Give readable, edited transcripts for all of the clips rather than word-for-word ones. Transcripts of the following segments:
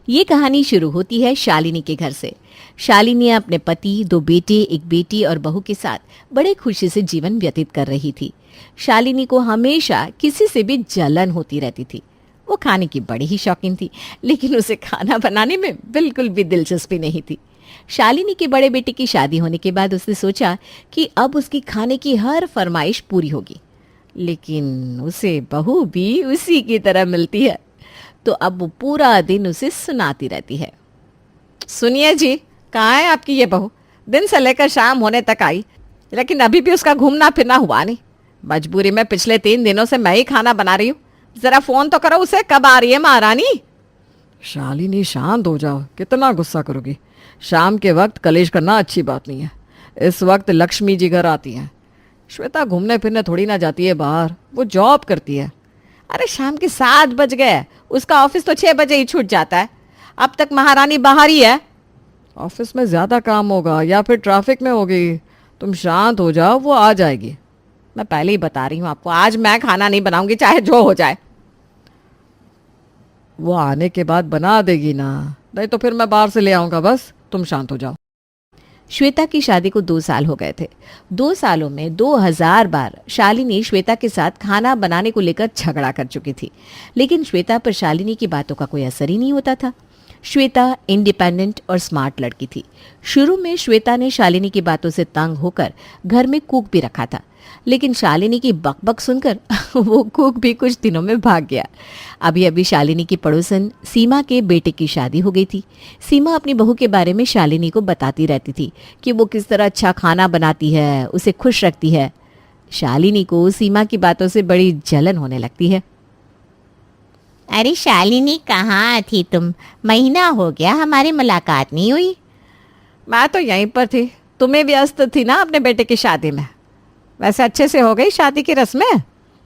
ये कहानी शुरू होती है शालिनी के घर से। शालिनी अपने पति, 2 बेटे, 1 बेटी और बहू के साथ बड़े खुशी से जीवन व्यतीत कर रही थी। शालिनी को हमेशा किसी से भी जलन होती रहती थी। वो खाने की बड़ी ही शौकीन थी, लेकिन उसे खाना बनाने में बिल्कुल भी दिलचस्पी नहीं थी। शालिनी के बड़े बेटे की शादी होने के बाद उसने सोचा कि अब उसकी खाने की हर फरमाइश पूरी होगी, लेकिन उसे बहू भी उसी की तरह मिलती है, तो अब वो पूरा दिन उसे सुनाती रहती है। सुनिए जी, कहाँ है आपकी ये बहू? दिन से लेकर शाम होने तक आई, लेकिन अभी भी उसका घूमना फिरना हुआ नहीं। मजबूरी में पिछले 3 दिनों से मैं ही खाना बना रही हूँ। जरा फोन तो करो उसे, कब आ रही है महारानी? शालिनी शांत हो जाओ, कितना गुस्सा करोगी? शाम के वक्त कलेश करना अच्छी बात नहीं है। इस वक्त लक्ष्मी जी घर आती हैं। श्वेता घूमने फिरने थोड़ी ना जाती है बाहर, वो जॉब करती है। अरे शाम के 7 बज गए, उसका ऑफिस तो 6 बजे ही छूट जाता है। अब तक महारानी बाहर ही है। ऑफिस में ज़्यादा काम होगा या फिर ट्रैफिक में होगी। तुम शांत हो जाओ, वो आ जाएगी। मैं पहले ही बता रही हूँ आपको, आज मैं खाना नहीं बनाऊंगी, चाहे जो हो जाए। वो आने के बाद बना देगी ना, नहीं तो फिर मैं बाहर से ले आऊँगा। बस तुम शांत हो जाओ। श्वेता की शादी को 2 साल हो गए थे। 2 सालों में 2000 बार शालिनी श्वेता के साथ खाना बनाने को लेकर झगड़ा कर चुकी थी, लेकिन श्वेता पर शालिनी की बातों का कोई असर ही नहीं होता था। श्वेता इंडिपेंडेंट और स्मार्ट लड़की थी। शुरू में श्वेता ने शालिनी की बातों से तंग होकर घर में कुक भी रखा था, लेकिन शालिनी की बकबक सुनकर वो कुक भी कुछ दिनों में भाग गया। अभी अभी शालिनी की पड़ोसन सीमा के बेटे की शादी हो गई थी। सीमा अपनी बहू के बारे में शालिनी को बताती रहती थी कि वो किस तरह अच्छा खाना बनाती है, उसे खुश रखती है। शालिनी को सीमा की बातों से बड़ी जलन होने लगती है। अरे शालिनी, कहाँ थी तुम? महीना हो गया हमारी मुलाकात नहीं हुई। मैं तो यहीं पर थी, तुम्हें व्यस्त थी ना अपने बेटे की शादी में। वैसे अच्छे से हो गई शादी की रस्में?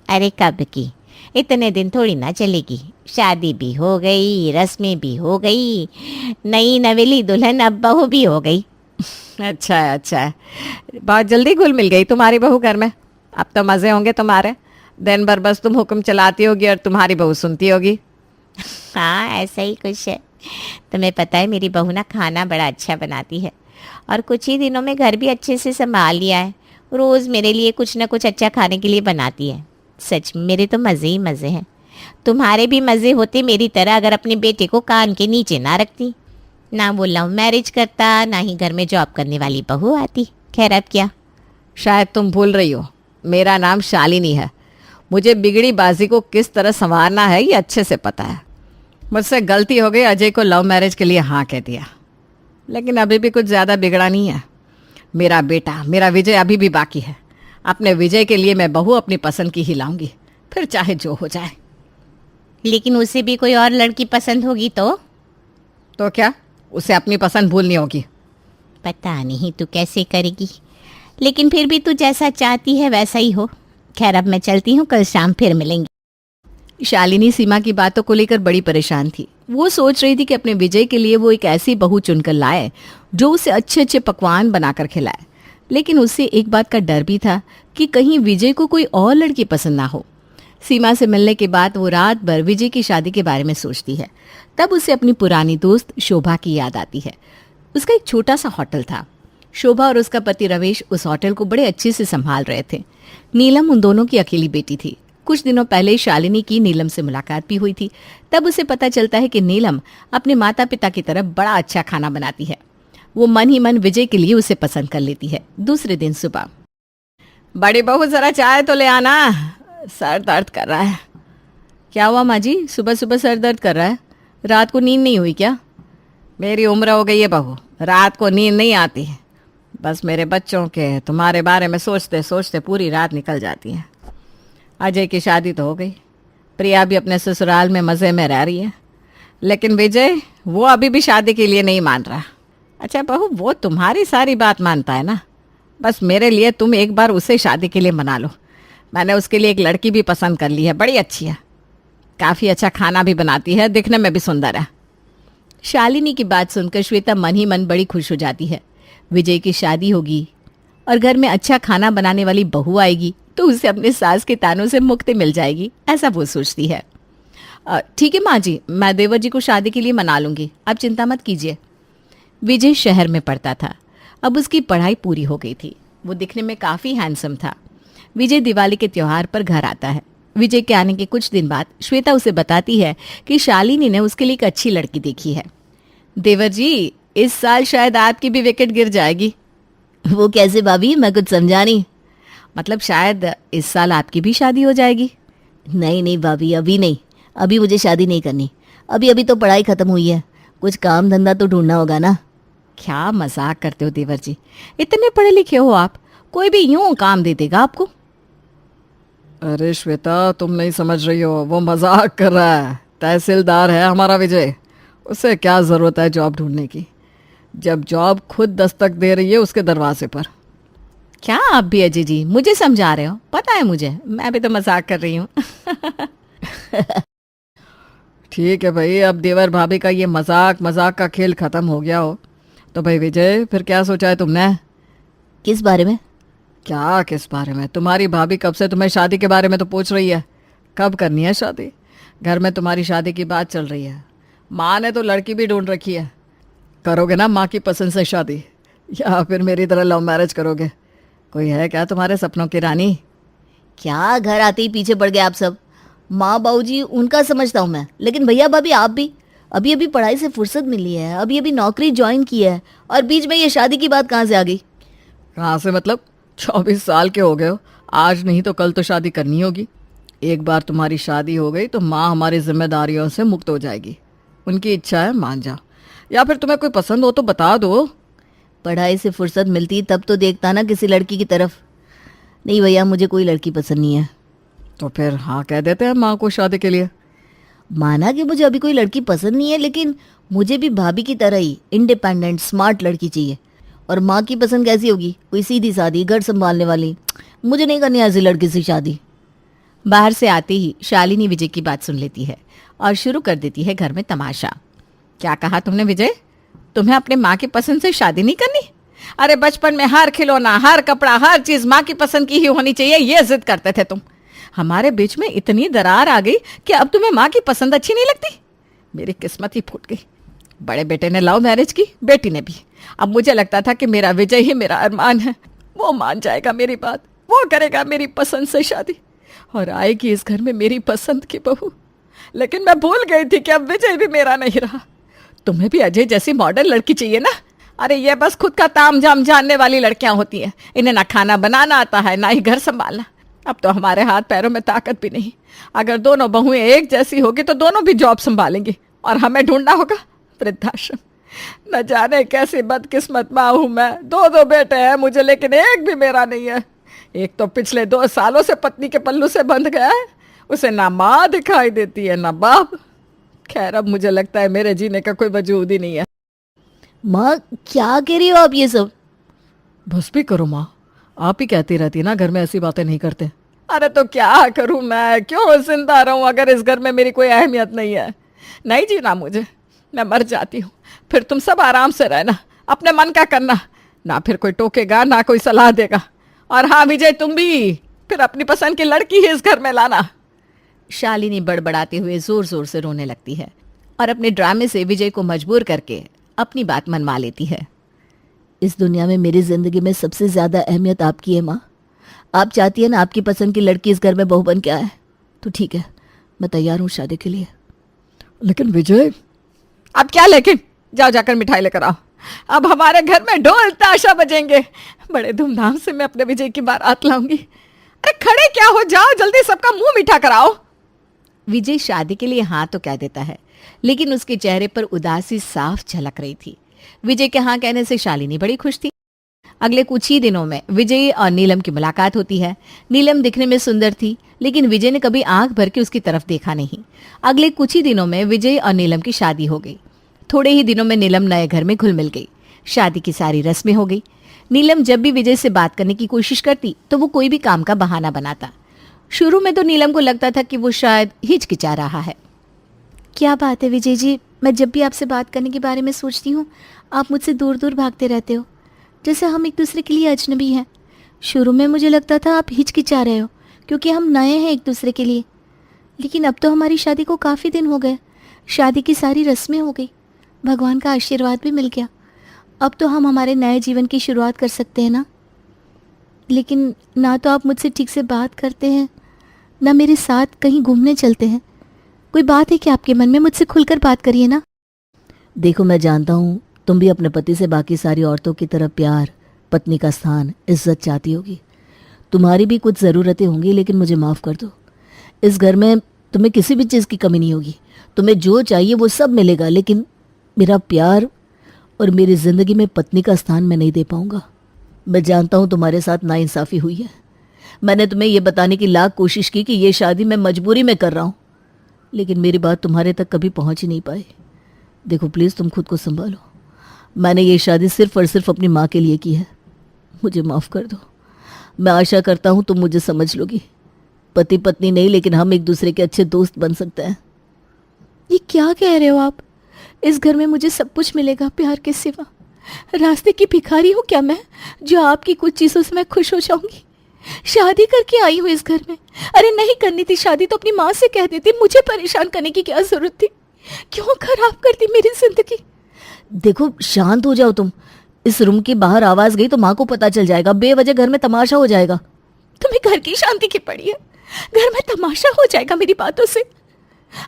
अरे कब की, इतने दिन थोड़ी ना चलेगी। शादी भी हो गई, रस्में भी हो गई, नई नवेली दुल्हन अब बहू भी हो गई। अच्छा है, अच्छा है। बहुत जल्दी घुल मिल गई तुम्हारी बहू घर में। अब तो मज़े होंगे तुम्हारे। दिन भर बस तुम हुक्म चलाती होगी और तुम्हारी बहू सुनती होगी। हाँ, ऐसा ही कुछ है। तुम्हें पता है मेरी बहू ना खाना बड़ा अच्छा बनाती है, और कुछ ही दिनों में घर भी अच्छे से संभाल लिया है। रोज़ मेरे लिए कुछ ना कुछ अच्छा खाने के लिए बनाती है। सच में मेरे तो मज़े ही मज़े हैं। तुम्हारे भी मज़े होते मेरी तरह अगर अपने बेटे को कान के नीचे ना रखती। ना वो लव मैरिज करता, ना ही घर में जॉब करने वाली बहू आती। खैर अब क्या। शायद तुम भूल रही हो, मेरा नाम शालिनी है। मुझे बिगड़ी बाजी को किस तरह संवारना है ये अच्छे से पता है। मुझसे गलती हो गई, अजय को लव मैरिज के लिए हाँ कह दिया, लेकिन अभी भी कुछ ज़्यादा बिगड़ा नहीं है। मेरा बेटा, मेरा विजय अभी भी बाकी है। अपने विजय के लिए मैं बहू अपनी पसंद की ही लाऊंगी, फिर चाहे जो हो जाए। लेकिन उसे भी कोई और लड़की पसंद होगी तो क्या उसे अपनी पसंद भूलनी होगी? पता नहीं तू कैसे करेगी, लेकिन फिर भी तू जैसा चाहती है वैसा ही हो। खैर अब मैं चलती हूँ, कल शाम फिर मिलेंगे। शालिनी सीमा की बातों को लेकर बड़ी परेशान थी। वो सोच रही थी कि अपने विजय के लिए वो एक ऐसी बहू चुनकर लाए जो उसे अच्छे अच्छे पकवान बनाकर खिलाए, लेकिन उससे एक बात का डर भी था कि कहीं विजय को कोई और लड़की पसंद ना हो। सीमा से मिलने के बाद वो रात भर विजय की शादी के बारे में सोचती है। तब उसे अपनी पुरानी दोस्त शोभा की याद आती है। उसका एक छोटा सा होटल था। शोभा और उसका पति रमेश उस होटल को बड़े अच्छे से संभाल रहे थे। नीलम उन दोनों की अकेली बेटी थी। कुछ दिनों पहले शालिनी की नीलम से मुलाकात भी हुई थी। तब उसे पता चलता है कि नीलम अपने माता पिता की तरफ बड़ा अच्छा खाना बनाती है। वो मन ही मन विजय के लिए उसे पसंद कर लेती है। दूसरे दिन सुबह, बड़ी बहू जरा चाय तो ले आना, सर दर्द कर रहा है। क्या हुआ माँ जी, सुबह सुबह सर दर्द कर रहा है? रात को नींद नहीं हुई क्या? मेरी उम्र हो गई है बहू, रात को नींद नहीं आती। बस मेरे बच्चों के तुम्हारे बारे में सोचते सोचते पूरी रात निकल जाती है। अजय की शादी तो हो गई, प्रिया भी अपने ससुराल में मज़े में रह रही है, लेकिन विजय वो अभी भी शादी के लिए नहीं मान रहा। अच्छा बहू, वो तुम्हारी सारी बात मानता है ना। बस मेरे लिए तुम एक बार उसे शादी के लिए मना लो। मैंने उसके लिए एक लड़की भी पसंद कर ली है, बड़ी अच्छी है, काफ़ी अच्छा खाना भी बनाती है, दिखने में भी सुंदर है। शालिनी की बात सुनकर श्वेता मन ही मन बड़ी खुश हो जाती है। विजय की शादी होगी और घर में अच्छा खाना बनाने वाली बहू आएगी तो उसे अपने सास के तानों से मुक्ति मिल जाएगी, ऐसा वो सोचती है। ठीक है माँ जी, मैं देवर जी को शादी के लिए मना लूंगी, आप चिंता मत कीजिए। विजय शहर में पढ़ता था। अब उसकी पढ़ाई पूरी हो गई थी। वो दिखने में काफ़ी हैंडसम था। विजय दिवाली के त्योहार पर घर आता है। विजय के आने के कुछ दिन बाद श्वेता उसे बताती है कि शालिनी ने उसके लिए एक अच्छी लड़की देखी है। देवर जी, इस साल शायद आपकी भी विकेट गिर जाएगी। वो कैसे भाभी, मैं कुछ समझा नहीं। मतलब शायद इस साल आपकी भी शादी हो जाएगी। नहीं नहीं भाभी, अभी नहीं, अभी मुझे शादी नहीं करनी। अभी तो पढ़ाई ख़त्म हुई है, कुछ काम धंधा तो ढूंढना होगा ना। क्या मजाक करते हो देवर जी, इतने पढ़े लिखे हो आप, कोई भी यूं काम दे देगा आपको। अरे श्वेता, तुम नहीं समझ रही हो, वो मजाक कर रहा है। तहसीलदार है हमारा विजय, उसे क्या ज़रूरत है जॉब ढूंढने की, जब जॉब खुद दस्तक दे रही है उसके दरवाजे पर। क्या आप भी अजय जी मुझे समझा रहे हो? पता है मुझे, मैं भी तो मजाक कर रही हूँ। ठीक है भाई, अब देवर भाभी का ये मजाक मजाक का खेल ख़त्म हो गया हो तो भाई विजय, फिर क्या सोचा है तुमने? किस बारे में? क्या किस बारे में? तुम्हारी भाभी कब से तुम्हें शादी के बारे में तो पूछ रही है। कब करनी है शादी? घर में तुम्हारी शादी की बात चल रही है। माँ ने तो लड़की भी ढूंढ रखी है। करोगे ना माँ की पसंद से शादी, या फिर मेरी तरह लव मैरिज करोगे? कोई है क्या तुम्हारे सपनों की रानी? क्या घर आते ही पीछे पड़ गए आप सब? माँ बाबूजी उनका समझता हूँ मैं, लेकिन भैया भाभी आप भी। अभी अभी पढ़ाई से फुर्सत मिली है, अभी अभी नौकरी ज्वाइन की है, और बीच में ये शादी की बात कहाँ से आ गई? कहाँ से मतलब? 24 साल के हो गए हो, आज नहीं तो कल तो शादी करनी होगी। एक बार तुम्हारी शादी हो गई तो माँ हमारी जिम्मेदारियों से मुक्त हो जाएगी। उनकी इच्छा है मान जाओ, या फिर तुम्हें कोई पसंद हो तो बता दो। पढ़ाई से फुर्सत मिलती तब तो देखता ना किसी लड़की की तरफ। नहीं भैया, मुझे कोई लड़की पसंद नहीं है। तो फिर हाँ कह देते हैं माँ को शादी के लिए। माना कि मुझे अभी कोई लड़की पसंद नहीं है, लेकिन मुझे भी भाभी की तरह ही इंडिपेंडेंट स्मार्ट लड़की चाहिए। और माँ की पसंद कैसी होगी? कोई सीधी सादी घर संभालने वाली। मुझे नहीं करनी ऐसी लड़की से शादी। बाहर से आते ही शालिनी विजय की बात सुन लेती है और शुरू कर देती है घर में तमाशा। क्या कहा तुमने विजय? तुम्हें अपने माँ की पसंद से शादी नहीं करनी? अरे बचपन में हर खिलौना, हर कपड़ा, हर चीज माँ की पसंद की ही होनी चाहिए, ये जिद करते थे तुम। हमारे बीच में इतनी दरार आ गई कि अब तुम्हें माँ की पसंद अच्छी नहीं लगती। मेरी किस्मत ही फूट गई। बड़े बेटे ने लव मैरिज की, बेटी ने भी। अब मुझे लगता था कि मेरा विजय ही मेरा अरमान है, वो मान जाएगा मेरी बात, वो करेगा मेरी पसंद से शादी और आएगी इस घर में मेरी पसंद की बहू। लेकिन मैं भूल गई थी कि अब विजय भी मेरा नहीं रहा। तुम्हें भी अजय जैसी मॉडर्न लड़की चाहिए ना? अरे ये बस खुद का ताम झाम जानने वाली लड़कियां होती हैं, इन्हें ना खाना बनाना आता है ना ही घर संभालना। अब तो हमारे हाथ पैरों में ताकत भी नहीं। अगर दोनों बहुएं एक जैसी होगी तो दोनों भी जॉब संभालेंगी और हमें ढूंढना होगा वृद्धाश्रम। न जाने कैसी बदकिस्मत माँ हूं मैं। दो बेटे हैं मुझे, लेकिन एक भी मेरा नहीं है। एक तो पिछले 2 सालों से पत्नी के पल्लू से बंध गया है, उसे ना माँ दिखाई देती है ना बाप। खैर अब मुझे लगता है मेरे जीने का कोई वजूद ही नहीं है। माँ क्या कह रही हो आप ये सब? बस भी करो माँ, आप ही कहती रहती ना घर में ऐसी बातें नहीं करते। अरे तो क्या करूं मैं, क्यों जिंदा रहूं अगर इस घर में मेरी कोई अहमियत नहीं है? नहीं जीना मुझे, मैं मर जाती हूँ। फिर तुम सब आराम से रहना, अपने मन का करना, ना फिर कोई टोकेगा ना कोई सलाह देगा। और हाँ विजय, तुम भी फिर अपनी पसंद की लड़की ही इस घर में लाना। शालिनी बड़बड़ाते हुए जोर जोर से रोने लगती है और अपने ड्रामे से विजय को मजबूर करके अपनी बात मनवा लेती है। इस दुनिया में मेरी जिंदगी में सबसे ज्यादा अहमियत आपकी है माँ। आप चाहती है ना आपकी पसंद की लड़की इस घर में बहू बन के आए, तो ठीक है, मैं तैयार हूँ शादी के लिए। लेकिन विजय। अब क्या लेकिन? जाओ जाकर मिठाई लेकर आओ। अब हमारे घर में ढोल ताशा बजेंगे, बड़े धूमधाम से मैं अपने विजय की बारात लाऊंगी। अरे खड़े क्या हो, जाओ जल्दी, सबका मुंह मीठा कराओ। विजय शादी के लिए हाँ तो कह देता है, लेकिन उसके चेहरे पर उदासी साफ झलक रही थी। विजय के हाँ कहने से शालिनी बड़ी खुश थी। अगले कुछ ही दिनों में विजय और नीलम की मुलाकात होती है। नीलम दिखने में सुंदर थी, लेकिन विजय ने कभी आंख भर के उसकी तरफ देखा नहीं। अगले कुछ ही दिनों में विजय और नीलम की शादी हो गई। थोड़े ही दिनों में नीलम नए घर में घुल मिल गई। शादी की सारी रस्में हो गई। नीलम जब भी विजय से बात करने की कोशिश करती तो वो कोई भी काम का बहाना बनाता। शुरू में तो नीलम को लगता था कि वो शायद हिचकिचा रहा है। क्या बात है विजय जी, मैं जब भी आपसे बात करने के बारे में सोचती हूँ आप मुझसे दूर दूर भागते रहते हो, जैसे हम एक दूसरे के लिए अजनबी हैं। शुरू में मुझे लगता था आप हिचकिचा रहे हो क्योंकि हम नए हैं एक दूसरे के लिए, लेकिन अब तो हमारी शादी को काफ़ी दिन हो गए, शादी की सारी रस्में हो गई, भगवान का आशीर्वाद भी मिल गया। अब तो हम हमारे नए जीवन की शुरुआत कर सकते हैं ना। लेकिन ना तो आप मुझसे ठीक से बात करते हैं, ना मेरे साथ कहीं घूमने चलते हैं। कोई बात है कि आपके मन में? मुझसे खुलकर बात करिए ना। देखो, मैं जानता हूँ तुम भी अपने पति से बाकी सारी औरतों की तरह प्यार, पत्नी का स्थान, इज्जत चाहती होगी। तुम्हारी भी कुछ ज़रूरतें होंगी, लेकिन मुझे माफ़ कर दो। इस घर में तुम्हें किसी भी चीज़ की कमी नहीं होगी। तुम्हें जो चाहिए वो सब मिलेगा, लेकिन मेरा प्यार और मेरी ज़िंदगी में पत्नी का स्थान मैं नहीं दे पाऊँगा। मैं जानता हूँ तुम्हारे साथ नाइंसाफ़ी हुई है। मैंने तुम्हें ये बताने की लाख कोशिश की कि ये शादी मैं मजबूरी में कर रहा हूँ, लेकिन मेरी बात तुम्हारे तक कभी पहुँच ही नहीं पाई। देखो प्लीज़, तुम खुद को संभालो। मैंने ये शादी सिर्फ और सिर्फ अपनी माँ के लिए की है। मुझे माफ़ कर दो। मैं आशा करता हूँ तुम मुझे समझ लोगी। पति पत्नी नहीं, लेकिन हम एक दूसरे के अच्छे दोस्त बन सकते हैं। ये क्या कह रहे हो आप? इस घर में मुझे सब कुछ मिलेगा प्यार के सिवा। रास्ते की भिखारी हूँ क्या मैं, जो आपकी कुछ चीज़ों से मैं खुश हो जाऊंगी? शादी करके आई हूँ इस घर में। अरे नहीं करनी थी शादी तो अपनी माँ से कह देती। मुझे परेशान करने की क्या जरूरत थी? क्यों खराब करती मेरी जिंदगी? देखो, शांत हो जाओ तुम। इस रूम के बाहर आवाज़ गई तो माँ को पता चल जाएगा। बेवजह घर में तमाशा हो जाएगा। तुम्हें घर की शांति की पड़ी है, घर में तमाशा हो जाएगा मेरी बातों से?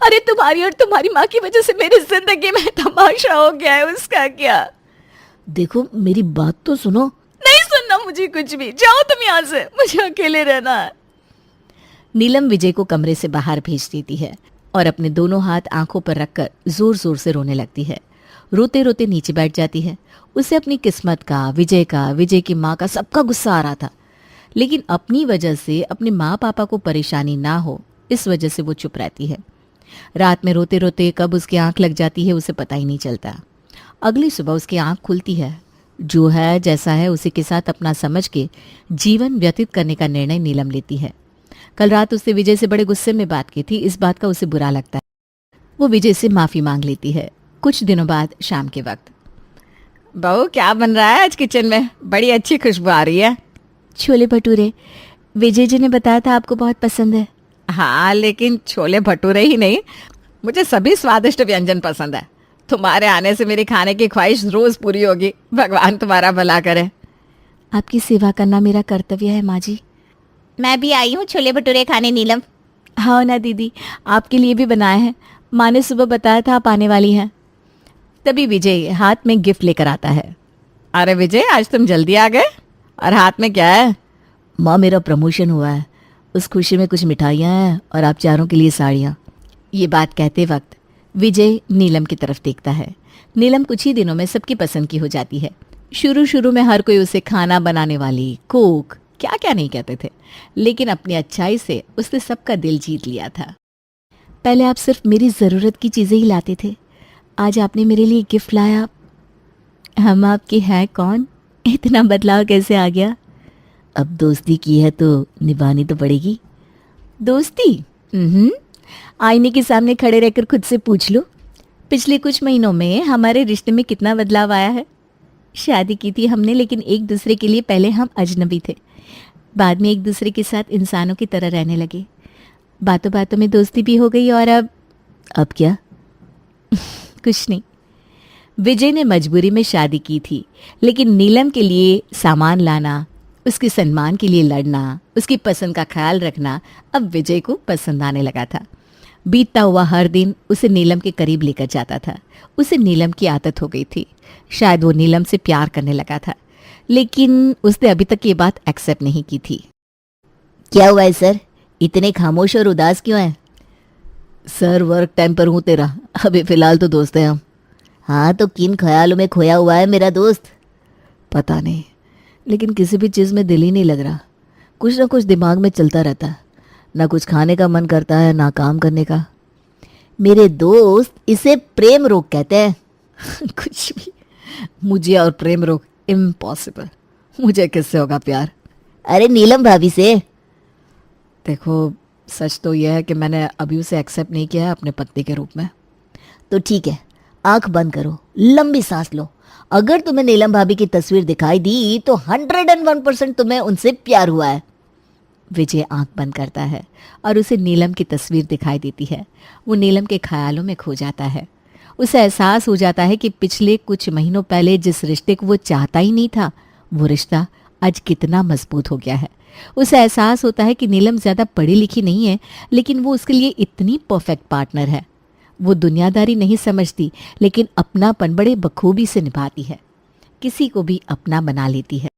अरे तुम्हारी और तुम्हारी माँ की वजह से मेरी जिंदगी में तमाशा हो गया है, उसका क्या? देखो, मेरी बात तो सुनो। नहीं सुनना मुझे कुछ भी। जाओ तुम यहाँ से, मुझे अकेले रहना है। नीलम विजय को कमरे से बाहर भेज देती है और अपने दोनों हाथ आंखों पर रखकर जोर जोर से रोने लगती है। रोते रोते नीचे बैठ जाती है। उसे अपनी किस्मत का, विजय की माँ का, सबका गुस्सा आ रहा था, लेकिन अपनी वजह से अपने माँ पापा को परेशानी ना हो, इस वजह से वो चुप रहती है। रात में रोते रोते कब उसकी आंख लग जाती है उसे पता ही नहीं चलता। अगली सुबह उसकी आंख खुलती है। जो है जैसा है उसी के साथ अपना समझ के जीवन व्यतीत करने का निर्णय नीलम लेती है। कल रात उसने विजय से बड़े गुस्से में बात की थी, इस बात का उसे बुरा लगता है। वो विजय से माफ़ी मांग लेती है। कुछ दिनों बाद शाम के वक्त, बहू क्या बन रहा है आज किचन में? बड़ी अच्छी खुशबू आ रही है। छोले भटूरे। विजय जी ने बताया था आपको बहुत पसंद है। हाँ, लेकिन छोले भटूरे ही नहीं, मुझे सभी स्वादिष्ट व्यंजन पसंद है। तुम्हारे आने से मेरी खाने की ख्वाहिश रोज पूरी होगी। भगवान तुम्हारा भला करे। आपकी सेवा करना मेरा कर्तव्य है माँ जी। मैं भी आई हूँ छोले भटूरे खाने नीलम। हाँ ना दीदी, आपके लिए भी बनाए हैं। माँ ने सुबह बताया था आप आने वाली हैं। तभी विजय हाथ में गिफ्ट लेकर आता है। अरे विजय, आज तुम जल्दी आ गए, और हाथ में क्या है? माँ, मेरा प्रमोशन हुआ है, उस खुशी में कुछ मिठाइयाँ हैं और आप चारों के लिए साड़ियाँ। ये बात कहते वक्त विजय नीलम की तरफ देखता है। नीलम कुछ ही दिनों में सबकी पसंद की हो जाती है। शुरू शुरू में हर कोई उसे खाना बनाने वाली, कुक, क्या क्या नहीं कहते थे, लेकिन अपनी अच्छाई से उसने सबका दिल जीत लिया था। पहले आप सिर्फ मेरी ज़रूरत की चीज़ें ही लाते थे, आज आपने मेरे लिए गिफ्ट लाया। हम आपके हैं कौन? इतना बदलाव कैसे आ गया? अब दोस्ती की है तो निभानी तो पड़ेगी। दोस्ती? आईने के सामने खड़े रहकर खुद से पूछ लो, पिछले कुछ महीनों में हमारे रिश्ते में कितना बदलाव आया है। शादी की थी हमने, लेकिन एक दूसरे के लिए पहले हम अजनबी थे, बाद में एक दूसरे के साथ इंसानों की तरह रहने लगे। बातों बातों में दोस्ती भी हो गई और अब क्या? कुछ नहीं। विजय ने मजबूरी में शादी की थी, लेकिन नीलम के लिए सामान लाना, उसके सम्मान के लिए लड़ना, उसकी पसंद का ख्याल रखना अब विजय को पसंद आने लगा था। बीतता हुआ हर दिन उसे नीलम के करीब लेकर जाता था। उसे नीलम की आदत हो गई थी। शायद वो नीलम से प्यार करने लगा था, लेकिन उसने अभी तक ये बात एक्सेप्ट नहीं की थी। क्या हुआ है सर, इतने खामोश और उदास क्यों हैं? सर, वर्क टाइम पर हूँ तेरा, अभी फिलहाल तो दोस्त हैं हम। हाँ, तो किन ख्यालों में खोया हुआ है मेरा दोस्त? पता नहीं, लेकिन किसी भी चीज़ में दिल ही नहीं लग रहा। कुछ ना कुछ दिमाग में चलता रहता है, ना कुछ खाने का मन करता है ना काम करने का। मेरे दोस्त इसे प्रेम रोग कहते हैं। कुछ भी। मुझे और प्रेम रोग इम्पॉसिबल। मुझे किससे होगा प्यार? अरे नीलम भाभी से। देखो, सच तो यह है कि मैंने अभी उसे एक्सेप्ट नहीं किया है अपने पति के रूप में। तो ठीक है, आंख बंद करो, लंबी सांस लो। अगर तुम्हें नीलम भाभी की तस्वीर दिखाई दी तो 101% तुम्हें उनसे प्यार हुआ है। विजय आंख बंद करता है और उसे नीलम की तस्वीर दिखाई देती है। वो नीलम के ख्यालों में खो जाता है। उसे एहसास हो जाता है कि पिछले कुछ महीनों पहले जिस रिश्ते को वो चाहता ही नहीं था, वो रिश्ता आज कितना मजबूत हो गया है। उसे एहसास होता है कि नीलम ज़्यादा पढ़ी लिखी नहीं है, लेकिन वो उसके लिए इतनी परफेक्ट पार्टनर है। वो दुनियादारी नहीं समझती, लेकिन अपनापन बड़े बखूबी से निभाती है, किसी को भी अपना बना लेती है।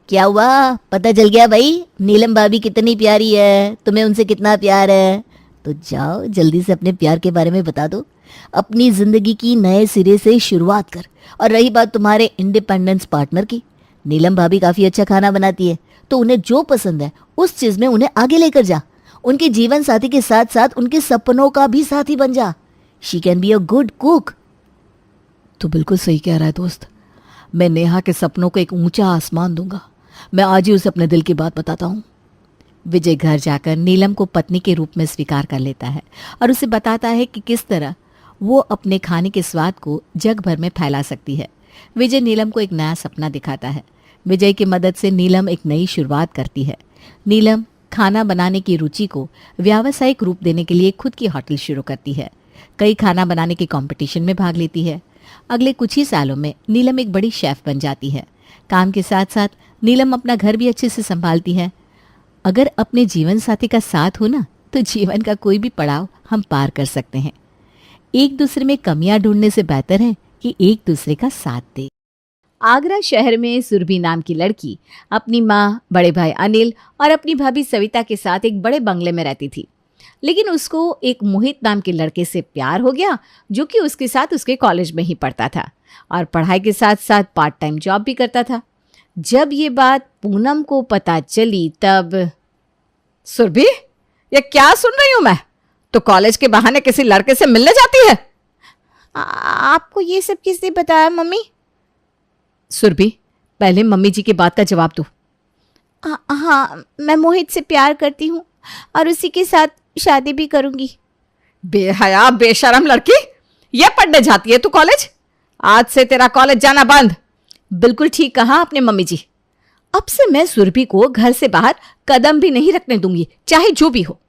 क्या हुआ, पता चल गया भाई नीलम भाभी कितनी प्यारी है, तुम्हें उनसे कितना प्यार है? तो जाओ जल्दी से अपने प्यार के बारे में बता दो, अपनी जिंदगी की नए सिरे से शुरुआत कर। और रही बात तुम्हारे इंडिपेंडेंस पार्टनर की, नीलम भाभी काफी अच्छा खाना बनाती है, तो उन्हें जो पसंद है उस चीज में उन्हें आगे लेकर जा। उनके जीवन साथी के साथ साथ उनके सपनों का भी साथी बन जा। She can be a good cook. तो बिल्कुल सही कह रहा है दोस्त। मैं नेहा के सपनों को एक ऊंचा आसमान दूंगा। मैं आज ही उसे अपने दिल की बात बताता हूँ। विजय घर जाकर नीलम को पत्नी के रूप में स्वीकार कर लेता है और उसे बताता है कि किस तरह वो अपने खाने के स्वाद को जग भर में फैला सकती है। विजय नीलम को एक नया सपना दिखाता है। विजय की मदद से नीलम एक नई शुरुआत करती है। नीलम खाना बनाने की रुचि को व्यावसायिक रूप देने के लिए खुद की होटल शुरू करती है। कई खाना बनाने के कंपटीशन में भाग लेती है। अगले कुछ ही सालों में नीलम एक बड़ी शेफ बन जाती है। काम के साथ साथ नीलम अपना घर भी अच्छे से संभालती है। अगर अपने जीवन साथी का साथ हो ना, तो जीवन का कोई भी पड़ाव हम पार कर सकते हैं। एक दूसरे में कमियां ढूंढने से बेहतर है कि एक दूसरे का साथ दे। आगरा शहर में सुरभि नाम की लड़की अपनी माँ, बड़े भाई अनिल और अपनी भाभी सविता के साथ एक बड़े बंगले में रहती थी। लेकिन उसको एक मोहित नाम के लड़के से प्यार हो गया, जो कि उसके साथ उसके कॉलेज में ही पढ़ता था और पढ़ाई के साथ साथ पार्ट टाइम जॉब भी करता था। जब ये बात पूनम को पता चली तब, सुरभि, ये क्या सुन रही हूं मैं? तो कॉलेज के बहाने किसी लड़के से मिलने जाती है? आपको ये सब किसने बताया मम्मी? सुरभि, पहले मम्मी जी की बात का जवाब दो। हाँ, मैं मोहित से प्यार करती हूँ और उसी के साथ शादी भी करूंगी। बेहया बेशरम लड़की, ये पढ़ने जाती है तू कॉलेज? आज से तेरा कॉलेज जाना बंद। बिल्कुल ठीक कहा आपने मम्मी जी। अब से मैं सुरभि को घर से बाहर कदम भी नहीं रखने दूंगी, चाहे जो भी हो।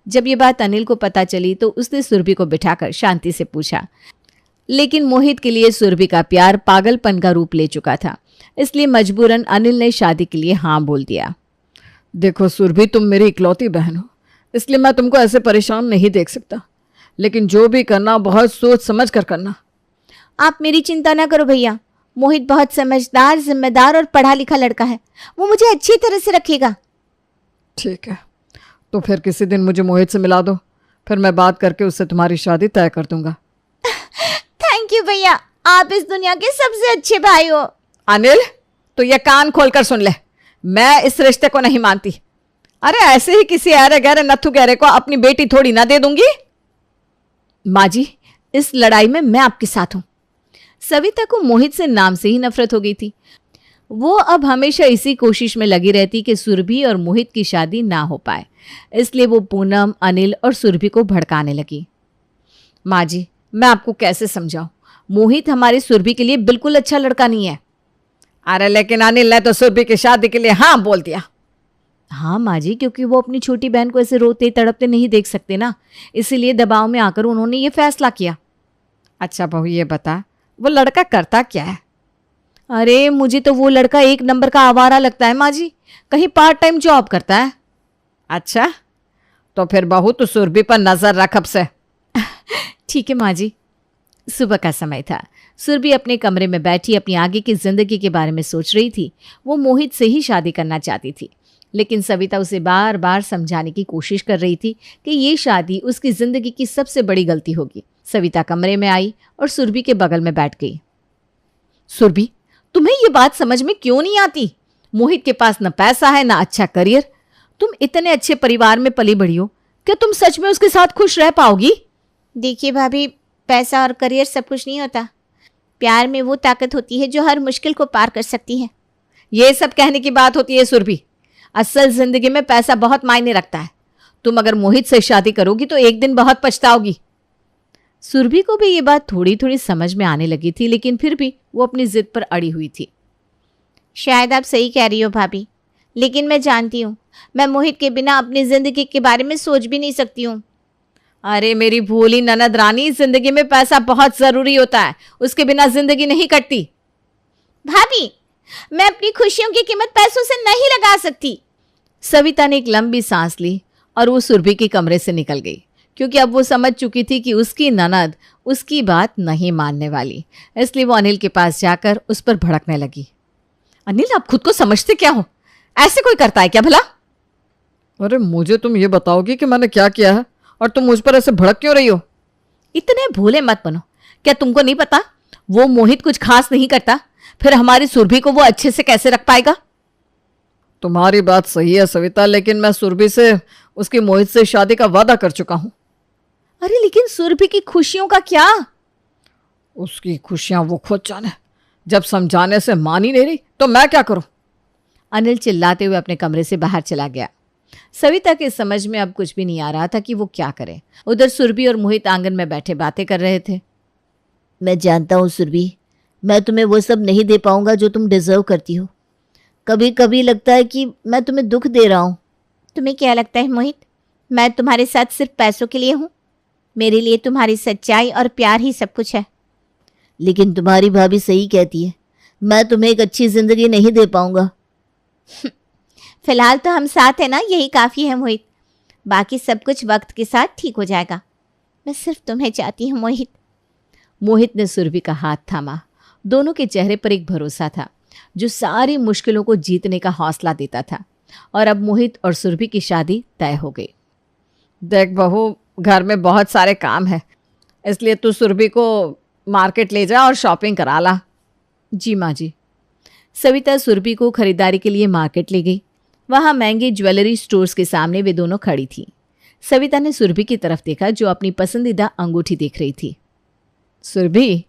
जब ये बात अनिल को पता चली तो उसने सुरभि को बिठाकर शांति से पूछा, लेकिन मोहित के लिए सुरभि का प्यार पागलपन का रूप ले चुका था, इसलिए मजबूरन अनिल ने शादी के लिए हाँ बोल दिया। देखो सुरभि, तुम मेरी इकलौती बहन हो, इसलिए मैं तुमको ऐसे परेशान नहीं देख सकता, लेकिन जो भी करना बहुत सोच समझ कर करना। आप मेरी चिंता ना करो भैया, मोहित बहुत समझदार, जिम्मेदार और पढ़ा लिखा लड़का है। वो मुझे अच्छी तरह से रखेगा। ठीक है, तो फिर किसी दिन मुझे मोहित से मिला दो, फिर मैं बात करके उससे तुम्हारी शादी तय कर दूंगा। थैंक यू भैया, आप इस दुनिया के सबसे अच्छे भाई हो। अनिल, तो ये कान खोलकर सुन ले, मैं इस रिश्ते को नहीं मानती। अरे ऐसे ही किसी अरे गहरे नथु गहरे को अपनी बेटी थोड़ी ना दे दूंगी। माँ जी, इस लड़ाई में मैं आपके साथ हूं। सविता को मोहित से नाम से ही नफरत हो गई थी। वो अब हमेशा इसी कोशिश में लगी रहती कि सुरभि और मोहित की शादी ना हो पाए, इसलिए वो पूनम, अनिल और सुरभि को भड़काने लगी। माँ जी, मैं आपको कैसे समझाऊं, मोहित हमारी सुरभि के लिए बिल्कुल अच्छा लड़का नहीं है। अरे लेकिन अनिल ने तो सुरभि की शादी के लिए हाँ बोल दिया। हाँ माँ जी, क्योंकि वो अपनी छोटी बहन को ऐसे रोते तड़पते नहीं देख सकते ना, इसीलिए दबाव में आकर उन्होंने ये फैसला किया। अच्छा बहू, ये बता वो लड़का करता क्या है? अरे मुझे तो वो लड़का एक नंबर का आवारा लगता है माँ जी, कहीं पार्ट टाइम जॉब करता है। अच्छा, तो फिर बहू तू सुरभि पर नजर रख अब से। ठीक है माँ जी। सुबह का समय था। सुरभि अपने कमरे में बैठी अपनी आगे की जिंदगी के बारे में सोच रही थी। वो मोहित से ही शादी करना चाहती थी, लेकिन सविता उसे बार बार समझाने की कोशिश कर रही थी कि ये शादी उसकी जिंदगी की सबसे बड़ी गलती होगी। सविता कमरे में आई और सुरभि के बगल में बैठ गई। सुरभि, तुम्हें ये बात समझ में क्यों नहीं आती? मोहित के पास न पैसा है न अच्छा करियर। तुम इतने अच्छे परिवार में पली बढ़ी हो, क्या तुम सच में उसके साथ खुश रह पाओगी? देखिए भाभी, पैसा और करियर सब कुछ नहीं होता। प्यार में वो ताकत होती है जो हर मुश्किल को पार कर सकती है। ये सब कहने की बात होती है सुरभि, असल जिंदगी में पैसा बहुत मायने रखता है। तुम अगर मोहित से शादी करोगी तो एक दिन बहुत पछताओगी। सुरभि को भी ये बात थोड़ी थोड़ी समझ में आने लगी थी, लेकिन फिर भी वो अपनी जिद पर अड़ी हुई थी। शायद आप सही कह रही हो भाभी, लेकिन मैं जानती हूँ मैं मोहित के बिना अपनी जिंदगी के बारे में सोच भी नहीं सकती हूँ। अरे मेरी भोली ननद रानी, जिंदगी में पैसा बहुत जरूरी होता है, उसके बिना जिंदगी नहीं कटती। भाभी, मैं अपनी खुशियों की कीमत पैसों से नहीं लगा सकती। सविता ने एक लंबी सांस ली और वो सुरभि के कमरे से निकल गई, क्योंकि अब वो समझ चुकी थी कि उसकी ननद उसकी बात नहीं मानने वाली। इसलिए वो अनिल के पास जाकर उस पर भड़कने लगी। अनिल, आप खुद को समझते क्या हो? ऐसे कोई करता है क्या भला? अरे मुझे तुम ये बताओगी कि मैंने क्या किया है और तुम मुझ पर ऐसे भड़क क्यों रही हो? इतने भोले मत बनो। क्या तुमको नहीं पता वो मोहित कुछ खास नहीं करता? फिर हमारी सुरभि को वो अच्छे से कैसे रख पाएगा? तुम्हारी बात सही है सविता, लेकिन मैं सुरभि से उसकी मोहित से शादी का वादा कर चुका हूं। अरे लेकिन सुरभि की खुशियों का क्या? उसकी खुशियां वो खुद जाने। जब समझाने से मान ही नहीं रही तो मैं क्या करूं? अनिल चिल्लाते हुए अपने कमरे से बाहर चला गया। सविता के समझ में अब कुछ भी नहीं आ रहा था कि वो क्या करे। उधर सुरभि और मोहित आंगन में बैठे बातें कर रहे थे। मैं जानता हूँ सुरभि, मैं तुम्हें वो सब नहीं दे पाऊंगा जो तुम डिजर्व करती हो। कभी कभी लगता है कि मैं तुम्हें दुख दे रहा हूँ। तुम्हें क्या लगता है मोहित, मैं तुम्हारे साथ सिर्फ पैसों के लिए हूँ? मेरे लिए तुम्हारी सच्चाई और प्यार ही सब कुछ है। लेकिन तुम्हारी भाभी सही कहती है, मैं तुम्हें एक अच्छी जिंदगी नहीं दे पाऊंगा। फिलहाल तो हम साथ हैं ना, यही काफ़ी है मोहित। बाकी सब कुछ वक्त के साथ ठीक हो जाएगा। मैं सिर्फ तुम्हें चाहती हूँ मोहित। मोहित ने सुरभि का हाथ थामा। दोनों के चेहरे पर एक भरोसा था जो सारी मुश्किलों को जीतने का हौसला देता था। और अब मोहित और सुरभि की शादी तय हो गई। देख बहू, घर में बहुत सारे काम है, इसलिए तू सुरभि को मार्केट ले जा और शॉपिंग करा ला। जी माँ जी। सविता सुरभि को खरीदारी के लिए मार्केट ले गई। वहाँ महंगे ज्वेलरी स्टोर्स के सामने वे दोनों खड़ी थी। सविता ने सुरभि की तरफ देखा जो अपनी पसंदीदा अंगूठी देख रही थी। सुरभि,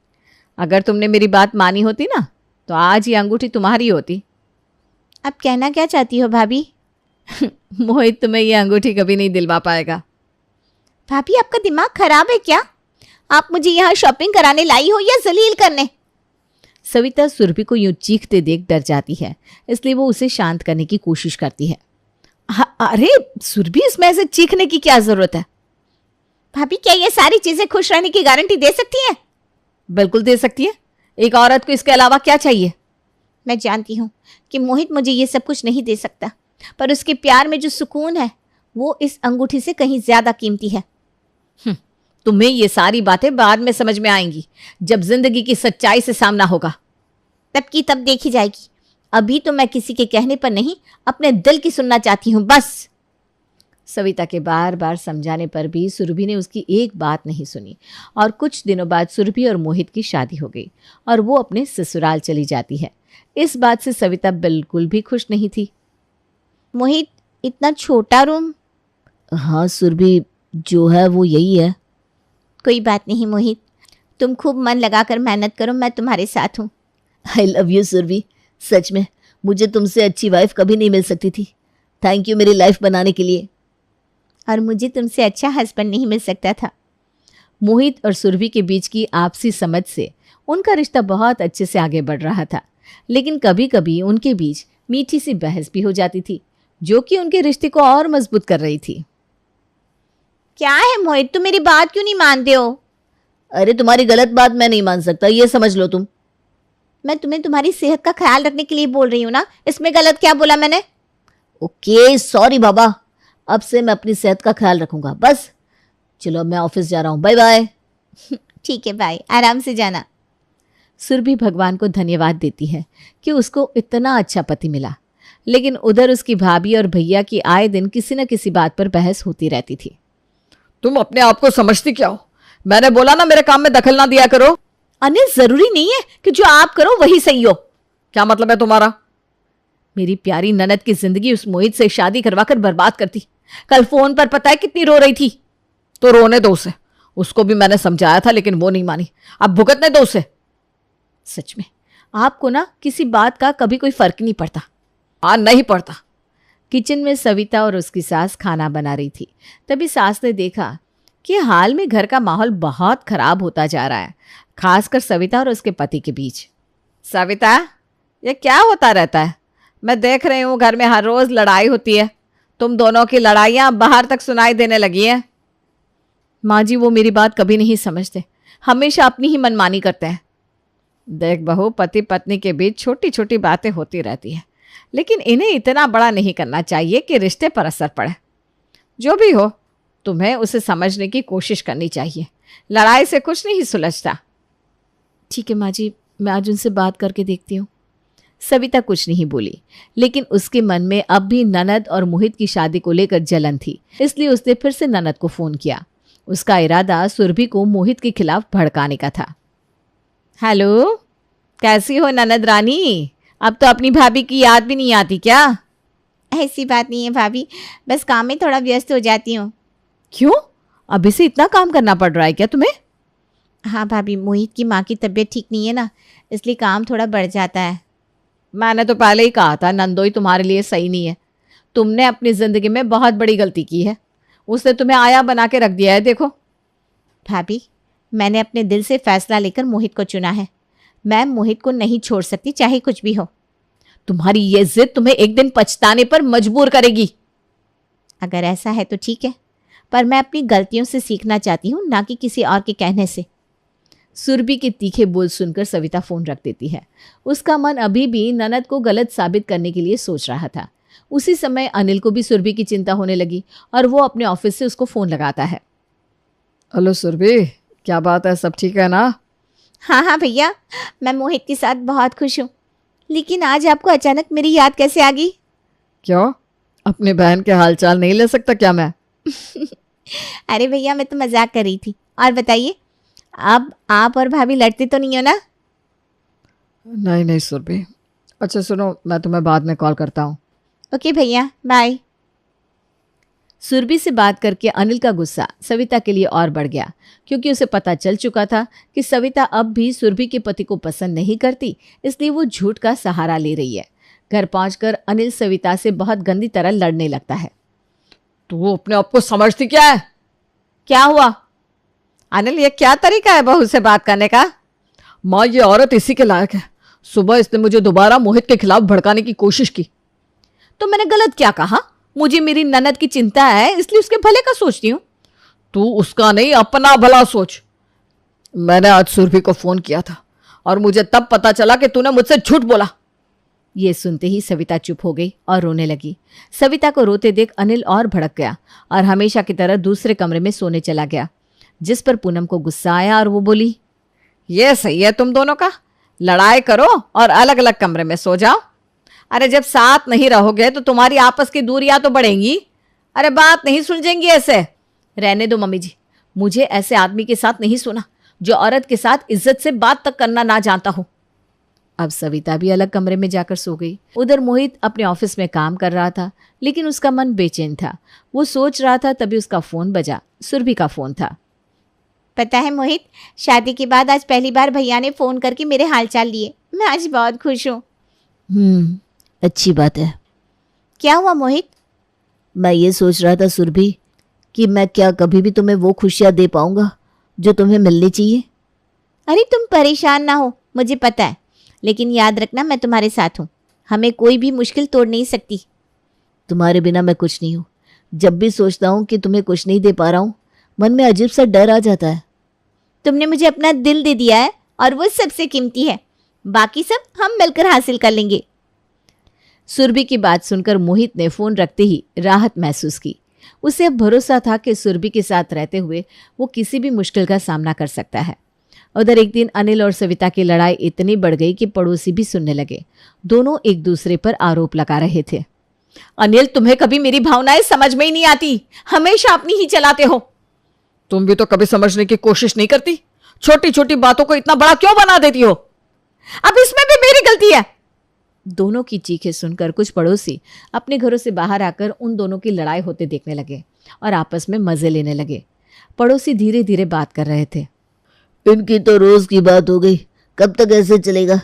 अगर तुमने मेरी बात मानी होती ना तो आज ये अंगूठी तुम्हारी होती। अब कहना क्या चाहती हो भाभी? मोहित तुम्हें ये अंगूठी कभी नहीं दिलवा पाएगा। भाभी, आपका दिमाग खराब है क्या? आप मुझे यहाँ शॉपिंग कराने लाई हो या जलील करने? सविता सुरभि को यूं चीखते देख डर जाती है, इसलिए वो उसे शांत करने की कोशिश करती है। अरे सुरभि, इसमें ऐसे चीखने की क्या जरूरत है? भाभी, क्या ये सारी चीजें खुश रहने की गारंटी दे सकती हैं? बिल्कुल दे सकती है। एक औरत को इसके अलावा क्या चाहिए? मैं जानती हूँ कि मोहित मुझे ये सब कुछ नहीं दे सकता, पर उसके प्यार में जो सुकून है वो इस अंगूठी से कहीं ज्यादा कीमती है। तुम्हें ये सारी बातें बाद में समझ में आएंगी, जब जिंदगी की सच्चाई से सामना होगा। तब की तब देखी जाएगी। अभी तो मैं किसी के कहने पर नहीं, अपने दिल की सुनना चाहती हूँ बस। सविता के बार बार समझाने पर भी सुरभि ने उसकी एक बात नहीं सुनी और कुछ दिनों बाद सुरभि और मोहित की शादी हो गई और वो अपने ससुराल चली जाती है। इस बात से सविता बिल्कुल भी खुश नहीं थी। मोहित, इतना छोटा रूम? हाँ सुरभि, जो है वो यही है। कोई बात नहीं मोहित, तुम खूब मन लगाकर मेहनत करो, मैं तुम्हारे साथ हूँ। आई लव यू सुरभि, सच में मुझे तुमसे अच्छी वाइफ कभी नहीं मिल सकती थी। थैंक यू मेरी लाइफ बनाने के लिए। और मुझे तुमसे अच्छा हस्बैंड नहीं मिल सकता था। मोहित और सुरभि के बीच की आपसी समझ से उनका रिश्ता बहुत अच्छे से आगे बढ़ रहा था, लेकिन कभी कभी उनके बीच मीठी सी बहस भी हो जाती थी जो कि उनके रिश्ते को और मजबूत कर रही थी। क्या है मोहित, तुम मेरी बात क्यों नहीं मानते हो? अरे तुम्हारी गलत बात मैं नहीं मान सकता, ये समझ लो तुम। मैं तुम्हें तुम्हारी सेहत का ख्याल रखने के लिए बोल रही हूँ ना, इसमें गलत क्या बोला मैंने? ओके सॉरी बाबा, अब से मैं अपनी सेहत का ख्याल रखूंगा। बस चलो, अब मैं ऑफिस जा रहा हूँ, बाय बाय। ठीक है बाय, आराम से जाना। सुरभि भगवान को धन्यवाद देती है कि उसको इतना अच्छा पति मिला, लेकिन उधर उसकी भाभी और भैया की आए दिन किसी न किसी बात पर बहस होती रहती थी। तुम अपने आप को समझती क्या हो? मैंने बोला ना मेरे काम में दखल ना दिया करो। अनिल, जरूरी नहीं है कि जो आप करो वही सही हो। क्या मतलब है तुम्हारा? मेरी प्यारी ननद की जिंदगी उस मोहित से शादी करवाकर बर्बाद करती। कल फोन पर पता है कितनी रो रही थी। तो रोने दो उसे, उसको भी मैंने समझाया था लेकिन वो नहीं मानी। अब भुगतने दो उसे। सच में आपको ना किसी बात का कभी कोई फर्क नहीं पड़ता। हाँ, नहीं पड़ता। किचन में सविता और उसकी सास खाना बना रही थी। तभी सास ने देखा कि हाल में घर का माहौल बहुत खराब होता जा रहा है, खासकर सविता और उसके पति के बीच। सविता, ये क्या होता रहता है? मैं देख रही हूँ घर में हर रोज लड़ाई होती है। तुम दोनों की लड़ाइयाँ बाहर तक सुनाई देने लगी हैं। माँ जी, वो मेरी बात कभी नहीं समझते, हमेशा अपनी ही मनमानी करते हैं। देख बहू, पति पत्नी के बीच छोटी छोटी बातें होती रहती हैं, लेकिन इन्हें इतना बड़ा नहीं करना चाहिए कि रिश्ते पर असर पड़े। जो भी हो, तुम्हें उसे समझने की कोशिश करनी चाहिए। लड़ाई से कुछ नहीं सुलझता। ठीक है माँ जी, मैं आज उनसे बात करके देखती हूँ। सविता कुछ नहीं बोली, लेकिन उसके मन में अब भी ननद और मोहित की शादी को लेकर जलन थी, इसलिए उसने फिर से ननद को फोन किया। उसका इरादा सुरभि को मोहित के खिलाफ भड़काने का था। हेलो, कैसी हो ननद रानी? अब तो अपनी भाभी की याद भी नहीं आती क्या? ऐसी बात नहीं है भाभी, बस काम में थोड़ा व्यस्त हो जाती हूँ। क्यों? अभी से इतना काम करना पड़ रहा है क्या तुम्हें? हाँ भाभी, मोहित की माँ की तबीयत ठीक नहीं है ना, इसलिए काम थोड़ा बढ़ जाता है। मैंने तो पहले ही कहा था नंदोई तुम्हारे लिए सही नहीं है। तुमने अपनी जिंदगी में बहुत बड़ी गलती की है। उसने तुम्हें आया बना के रख दिया है। देखो भाभी, मैंने अपने दिल से फैसला लेकर मोहित को चुना है। मैं मोहित को नहीं छोड़ सकती, चाहे कुछ भी हो। तुम्हारी ये जिद तुम्हें एक दिन पछताने पर मजबूर करेगी। अगर ऐसा है तो ठीक है, पर मैं अपनी गलतियों से सीखना चाहती हूँ, ना कि किसी और के कहने से। सुरभि के तीखे बोल सुनकर सविता फोन रख देती है। उसका मन अभी भी ननद को गलत साबित करने के लिए सोच रहा था। उसी समय अनिल को भी सुरभि की चिंता होने लगी और वो अपने ऑफिस से उसको फोन लगाता है। हेलो सुरभि, क्या बात है? सब ठीक है ना? हाँ हाँ भैया, मैं मोहित के साथ बहुत खुश हूँ, लेकिन आज आपको अचानक मेरी याद कैसे आ गई? क्यों, अपने बहन के हालचाल नहीं ले सकता क्या मैं? अरे भैया, मैं तो मजाक कर रही थी। और बताइए, अब आप और भाभी लड़ते तो नहीं हो ना? नहीं नहीं सुरभि। अच्छा सुनो, मैं तुम्हें बाद में कॉल करता हूँ। ओके भैया, बाय। सुरभि से बात करके अनिल का गुस्सा सविता के लिए और बढ़ गया, क्योंकि उसे पता चल चुका था कि सविता अब भी सुरभि के पति को पसंद नहीं करती, इसलिए वो झूठ का सहारा ले रही है। घर पहुंचकर अनिल सविता से बहुत गंदी तरह लड़ने लगता है। तू अपने आप को समझती क्या है? क्या हुआ? अनिल, ये क्या तरीका है बहू से बात करने का? माँ, ये औरत इसी के लायक है। सुबह इसने मुझे दोबारा मोहित के खिलाफ भड़काने की कोशिश की। तो मैंने गलत क्या कहा? मुझे मेरी ननद की चिंता है, इसलिए उसके भले का सोचती हूँ। तू उसका नहीं, अपना भला सोच। मैंने आज सुरभि को फोन किया था और मुझे तब पता चला कि तूने मुझसे झूठ बोला। ये सुनते ही सविता चुप हो गई और रोने लगी। सविता को रोते देख अनिल और भड़क गया और हमेशा की तरह दूसरे कमरे में सोने चला गया, जिस पर पूनम को गुस्सा आया और वो बोली, ये सही है तुम दोनों का, लड़ाई करो और अलग अलग कमरे में सो जाओ। अरे जब साथ नहीं रहोगे तो तुम्हारी आपस की दूरियां तो बढ़ेंगी। अरे बात नहीं सुलझेंगी ऐसे। रहने दो मम्मी जी, मुझे ऐसे आदमी के साथ नहीं सोना जो औरत के साथ इज्जत से बात तक करना ना जानता हो। अब सविता भी अलग कमरे में जाकर सो गई। उधर मोहित अपने ऑफिस में काम कर रहा था, लेकिन उसका मन बेचैन था। वो सोच रहा था, तभी उसका फोन बजा। सुरभि का फोन था। पता है मोहित, शादी के बाद आज पहली बार भैया ने फ़ोन करके मेरे हालचाल लिए। मैं आज बहुत खुश हूँ। अच्छी बात है। क्या हुआ मोहित? मैं ये सोच रहा था सुरभि कि मैं क्या कभी भी तुम्हें वो खुशियाँ दे पाऊंगा जो तुम्हें मिलनी चाहिए। अरे तुम परेशान ना हो, मुझे पता है, लेकिन याद रखना मैं तुम्हारे साथ हूँ। हमें कोई भी मुश्किल तोड़ नहीं सकती। तुम्हारे बिना मैं कुछ नहीं हूँ। जब भी सोचता हूँ कि तुम्हें कुछ नहीं दे पा रहा हूँ, मन में अजीब सा डर आ जाता है। तुमने मुझे अपना दिल दे दिया है और वो सबसे कीमती है। बाकी सब हम मिलकर हासिल कर लेंगे। सुरभि की बात सुनकर मोहित ने फोन रखते ही राहत महसूस की। उसे अब भरोसा था कि सुरभि के साथ रहते हुए वो किसी भी मुश्किल का सामना कर सकता है। उधर एक दिन अनिल और सविता की लड़ाई इतनी बढ़ गई कि पड़ोसी भी सुनने लगे। दोनों एक दूसरे पर आरोप लगा रहे थे। अनिल, तुम्हें कभी मेरी भावनाएं समझ में ही नहीं आती, हमेशा अपनी ही चलाते हो। तुम भी तो कभी समझने की कोशिश नहीं करती। छोटी छोटी बातों को इतना बड़ा क्यों बना देती हो? अब इसमें भी मेरी गलती है। दोनों की चीखें सुनकर कुछ पड़ोसी अपने घरों से बाहर आकर उन दोनों की लड़ाई होते देखने लगे और आपस में मजे लेने लगे। पड़ोसी धीरे धीरे बात कर रहे थे। इनकी तो रोज की बात हो गई, कब तक ऐसे चलेगा?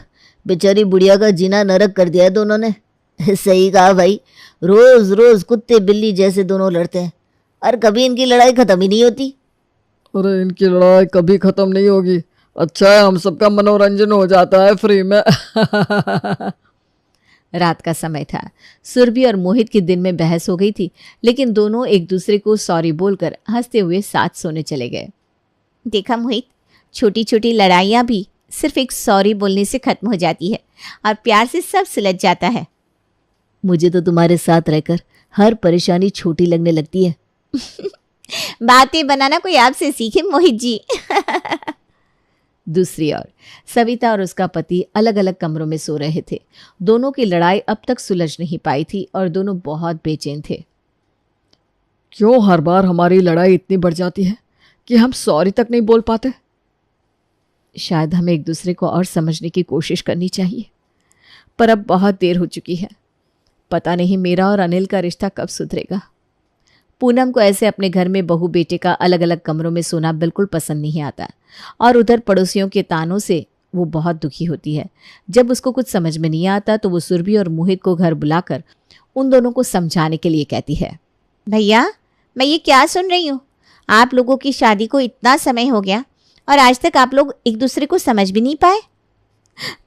बेचारी बुढ़िया का जीना नरक कर दिया है दोनों ने। सही कहा भाई, रोज रोज कुत्ते बिल्ली जैसे दोनों लड़ते हैं और कभी इनकी लड़ाई खत्म ही नहीं होती। अरे इनकी लड़ाई कभी खत्म नहीं होगी। अच्छा है, हम सबका मनोरंजन हो जाता है फ्री में। रात का समय था। सुरभि और मोहित की दिन में बहस हो गई थी, लेकिन दोनों एक दूसरे को सॉरी बोलकर हंसते हुए साथ सोने चले गए। देखा मोहित, छोटी छोटी लड़ाइयाँ भी सिर्फ एक सॉरी बोलने से खत्म हो जाती है और प्यार से सब सुलझ जाता है। मुझे तो तुम्हारे साथ रहकर हर परेशानी छोटी लगने लगती है। बातें बनाना कोई आपसे सीखे मोहित जी। दूसरी ओर सविता और उसका पति अलग अलग कमरों में सो रहे थे। दोनों की लड़ाई अब तक सुलझ नहीं पाई थी और दोनों बहुत बेचैन थे। क्यों हर बार हमारी लड़ाई इतनी बढ़ जाती है कि हम सॉरी तक नहीं बोल पाते? शायद हमें एक दूसरे को और समझने की कोशिश करनी चाहिए, पर अब बहुत देर हो चुकी है। पता नहीं मेरा और अनिल का रिश्ता कब सुधरेगा। पूनम को ऐसे अपने घर में बहू बेटे का अलग अलग कमरों में सोना बिल्कुल पसंद नहीं आता और उधर पड़ोसियों के तानों से वो बहुत दुखी होती है। जब उसको कुछ समझ में नहीं आता तो वो सुरभि और मोहित को घर बुलाकर उन दोनों को समझाने के लिए कहती है। भैया, मैं ये क्या सुन रही हूँ? आप लोगों की शादी को इतना समय हो गया और आज तक आप लोग एक दूसरे को समझ भी नहीं पाए।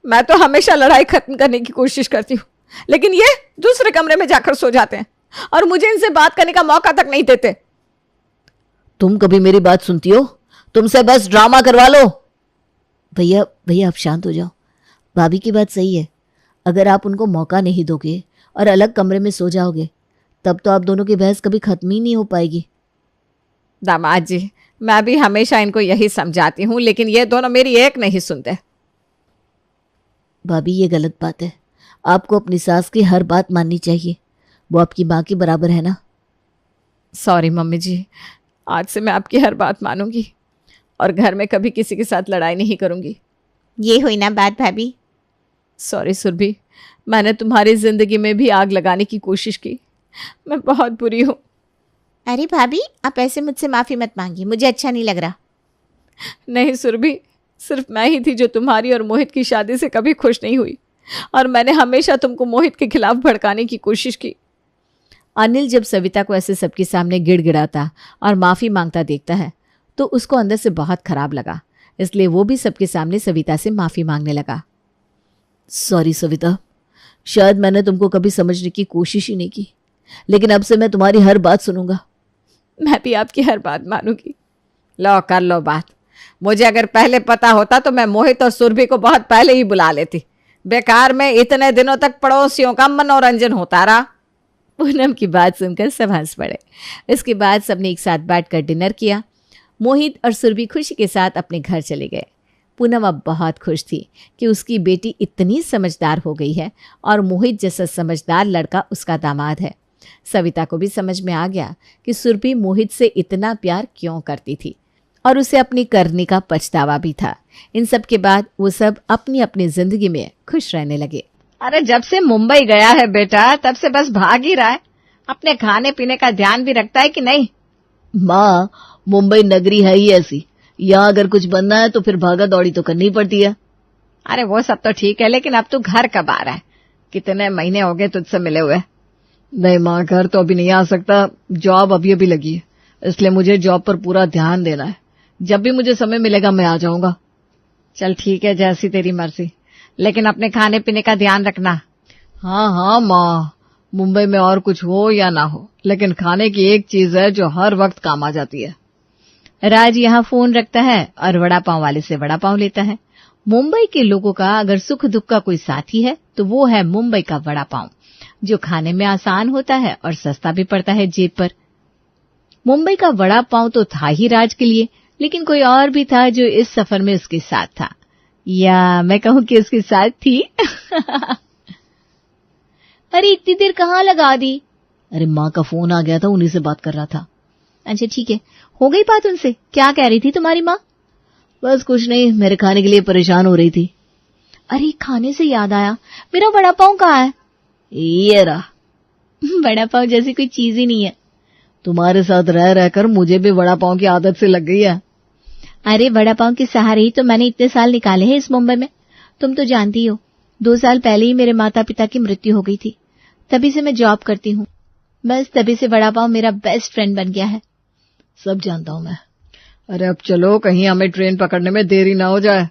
मैं तो हमेशा लड़ाई खत्म करने की कोशिश करती हूँ, लेकिन ये दूसरे कमरे में जाकर सो जाते हैं और मुझे इनसे बात करने का मौका तक नहीं देते। तुम कभी मेरी बात सुनती हो? तुमसे बस ड्रामा करवा लो। भैया भैया आप शांत हो जाओ। भाभी की बात सही है। अगर आप उनको मौका नहीं दोगे और अलग कमरे में सो जाओगे तब तो आप दोनों की बहस कभी खत्म ही नहीं हो पाएगी। दामाद जी, मैं भी हमेशा इनको यही समझाती हूँ, लेकिन ये दोनों मेरी एक नहीं सुनते। भाभी ये गलत बात है। आपको अपनी सास की हर बात माननी चाहिए। वो आपकी माँ के बराबर है ना। सॉरी मम्मी जी, आज से मैं आपकी हर बात मानूंगी और घर में कभी किसी के साथ लड़ाई नहीं करूंगी। ये हुई ना बात भाभी। सॉरी सुरभि, मैंने तुम्हारी जिंदगी में भी आग लगाने की कोशिश की। मैं बहुत बुरी हूँ। अरे भाभी, आप ऐसे मुझसे माफ़ी मत मांगिए, मुझे अच्छा नहीं लग रहा। नहीं सुरभि, सिर्फ मैं ही थी जो तुम्हारी और मोहित की शादी से कभी खुश नहीं हुई और मैंने हमेशा तुमको मोहित के खिलाफ भड़काने की कोशिश की। अनिल जब सविता को ऐसे सबके सामने गिड़गिड़ाता और माफ़ी मांगता देखता है तो उसको अंदर से बहुत खराब लगा, इसलिए वो भी सबके सामने सविता से माफ़ी मांगने लगा। सॉरी सविता, शायद मैंने तुमको कभी समझने की कोशिश ही नहीं की, लेकिन अब से मैं तुम्हारी हर बात सुनूंगा। मैं भी आपकी हर बात मानूंगी। लो कर लो बात। मुझे अगर पहले पता होता तो मैं मोहित और सुरभि को बहुत पहले ही बुला लेती। बेकार में इतने दिनों तक पड़ोसियों का मनोरंजन होता रहा। पूनम की बात सुनकर सब हंस पड़े। इसके बाद सबने एक साथ बैठकर डिनर किया। मोहित और सुरभि खुशी के साथ अपने घर चले गए। पूनम अब बहुत खुश थी कि उसकी बेटी इतनी समझदार हो गई है और मोहित जैसा समझदार लड़का उसका दामाद है। सविता को भी समझ में आ गया कि सुरभि मोहित से इतना प्यार क्यों करती थी और उसे अपनी करने का पछतावा भी था। इन सब के बाद वो सब अपनी अपनी जिंदगी में खुश रहने लगे। अरे जब से मुंबई गया है बेटा, तब से बस भाग ही रहा है। अपने खाने पीने का ध्यान भी रखता है कि नहीं? माँ, मुंबई नगरी है ही ऐसी। यहाँ अगर कुछ बनना है तो फिर भागा दौड़ी तो करनी पड़ती है। अरे वो सब तो ठीक है, लेकिन अब तू घर कब आ रहा है? कितने महीने हो गए तुझसे मिले हुए। नहीं माँ, घर तो अभी नहीं आ सकता। जॉब अभी अभी लगी है, इसलिए मुझे जॉब पर पूरा ध्यान देना है। जब भी मुझे समय मिलेगा मैं आ जाऊंगा। चल ठीक है, जैसी तेरी मर्जी, लेकिन अपने खाने पीने का ध्यान रखना। हाँ हाँ माँ, मुंबई में और कुछ हो या ना हो, लेकिन खाने की एक चीज है जो हर वक्त काम आ जाती है। राज यहाँ फोन रखता है और वड़ा पाव वाले से वड़ा पाव लेता है। मुंबई के लोगों का अगर सुख दुख का कोई साथी है तो वो है मुंबई का वड़ा पाव, जो खाने में आसान होता है और सस्ता भी पड़ता है जेब पर। मुंबई का वड़ा पाव तो था ही राज के लिए, लेकिन कोई और भी था जो इस सफर में उसके साथ था, या मैं कहूँ कि उसके साथ थी। अरे इतनी देर कहाँ लगा दी? अरे माँ का फोन आ गया था, उन्हीं से बात कर रहा था। अच्छा ठीक है, हो गई बात उनसे? क्या कह रही थी तुम्हारी माँ? बस कुछ नहीं, मेरे खाने के लिए परेशान हो रही थी। अरे खाने से याद आया, मेरा वड़ा पाव कहाँ है? ये रहा। वड़ा पाव जैसी कोई चीज ही नहीं है। तुम्हारे साथ रह रहकर मुझे भी वड़ा पाव की आदत से लग गई है। अरे वड़ा पाव के सहारे ही तो मैंने इतने साल निकाले हैं इस मुंबई में। तुम तो जानती हो, 2 साल पहले ही मेरे माता पिता की मृत्यु हो गई थी। तभी से मैं जॉब करती हूँ। बस तभी से वड़ा पाव मेरा बेस्ट फ्रेंड बन गया है। सब जानता हूँ मैं। अरे अब चलो, कहीं हमें ट्रेन पकड़ने में देरी ना हो जाए।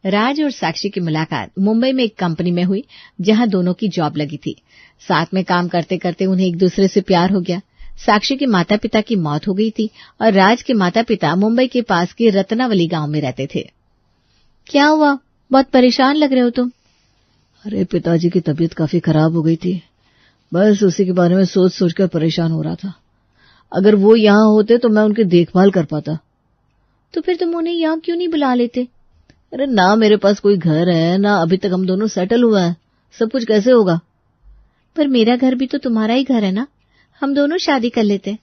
राज और साक्षी की मुलाकात मुंबई में एक कंपनी में हुई जहां दोनों की जॉब लगी थी। साथ में काम करते करते उन्हें एक दूसरे से प्यार हो गया। साक्षी के माता पिता की मौत हो गई थी और राज के माता पिता मुंबई के पास के रत्नावली गांव में रहते थे। क्या हुआ, बहुत परेशान लग रहे हो तुम? अरे पिताजी की तबीयत काफी खराब हो गई थी, बस उसी के बारे में सोच सोच कर परेशान हो रहा था। अगर वो यहाँ होते तो मैं उनकी देखभाल कर पाता। तो फिर तुम उन्हें यहाँ क्यों नहीं बुला लेते? अरे ना मेरे पास कोई घर है, ना अभी तक हम दोनों सेटल हुआ है, सब कुछ कैसे होगा? पर मेरा घर भी तो तुम्हारा ही घर है ना, हम दोनों शादी कर लेते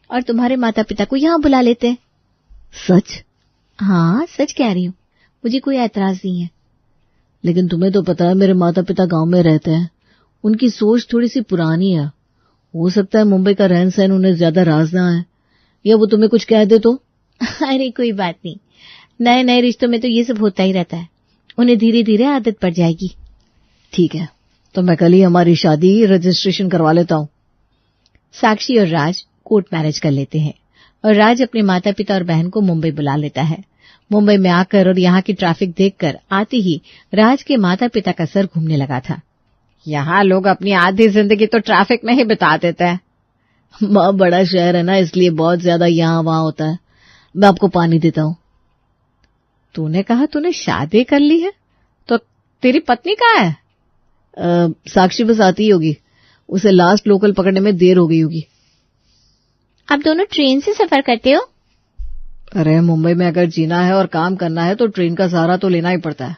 और तुम्हारे माता पिता को यहाँ बुला लेते। सच? हाँ सच कह रही हूँ, मुझे कोई ऐतराज नहीं है। लेकिन तुम्हें तो पता है मेरे माता पिता गांव में रहते हैं, उनकी सोच थोड़ी सी पुरानी है। हो सकता है मुंबई का रहन सहन उन्हें ज्यादा राज ना है, या वो तुम्हें कुछ कह दे तो? अरे कोई बात नहीं, नए नए रिश्तों में तो ये सब होता ही रहता है, उन्हें धीरे धीरे आदत पड़ जाएगी। ठीक है, तो मैं कल ही हमारी शादी रजिस्ट्रेशन करवा लेता हूँ। साक्षी और राज कोर्ट मैरिज कर लेते हैं और राज अपने माता पिता और बहन को मुंबई बुला लेता है। मुंबई में आकर और यहाँ की ट्रैफिक देखकर आते ही राज के माता पिता का सर घूमने लगा था। यहाँ लोग अपनी आधी जिंदगी तो ट्रैफिक में ही बिता देते हैं। माँ बड़ा शहर है ना, इसलिए बहुत ज्यादा यहाँ वहाँ होता है। मैं आपको पानी देता हूँ। तूने कहा तूने शादी कर ली है, तो तेरी पत्नी कहाँ है? साक्षी बस आती ही होगी, उसे लास्ट लोकल पकड़ने में देर हो गई होगी। आप दोनों ट्रेन से सफर करते हो? अरे मुंबई में अगर जीना है और काम करना है तो ट्रेन का सहारा तो लेना ही पड़ता है,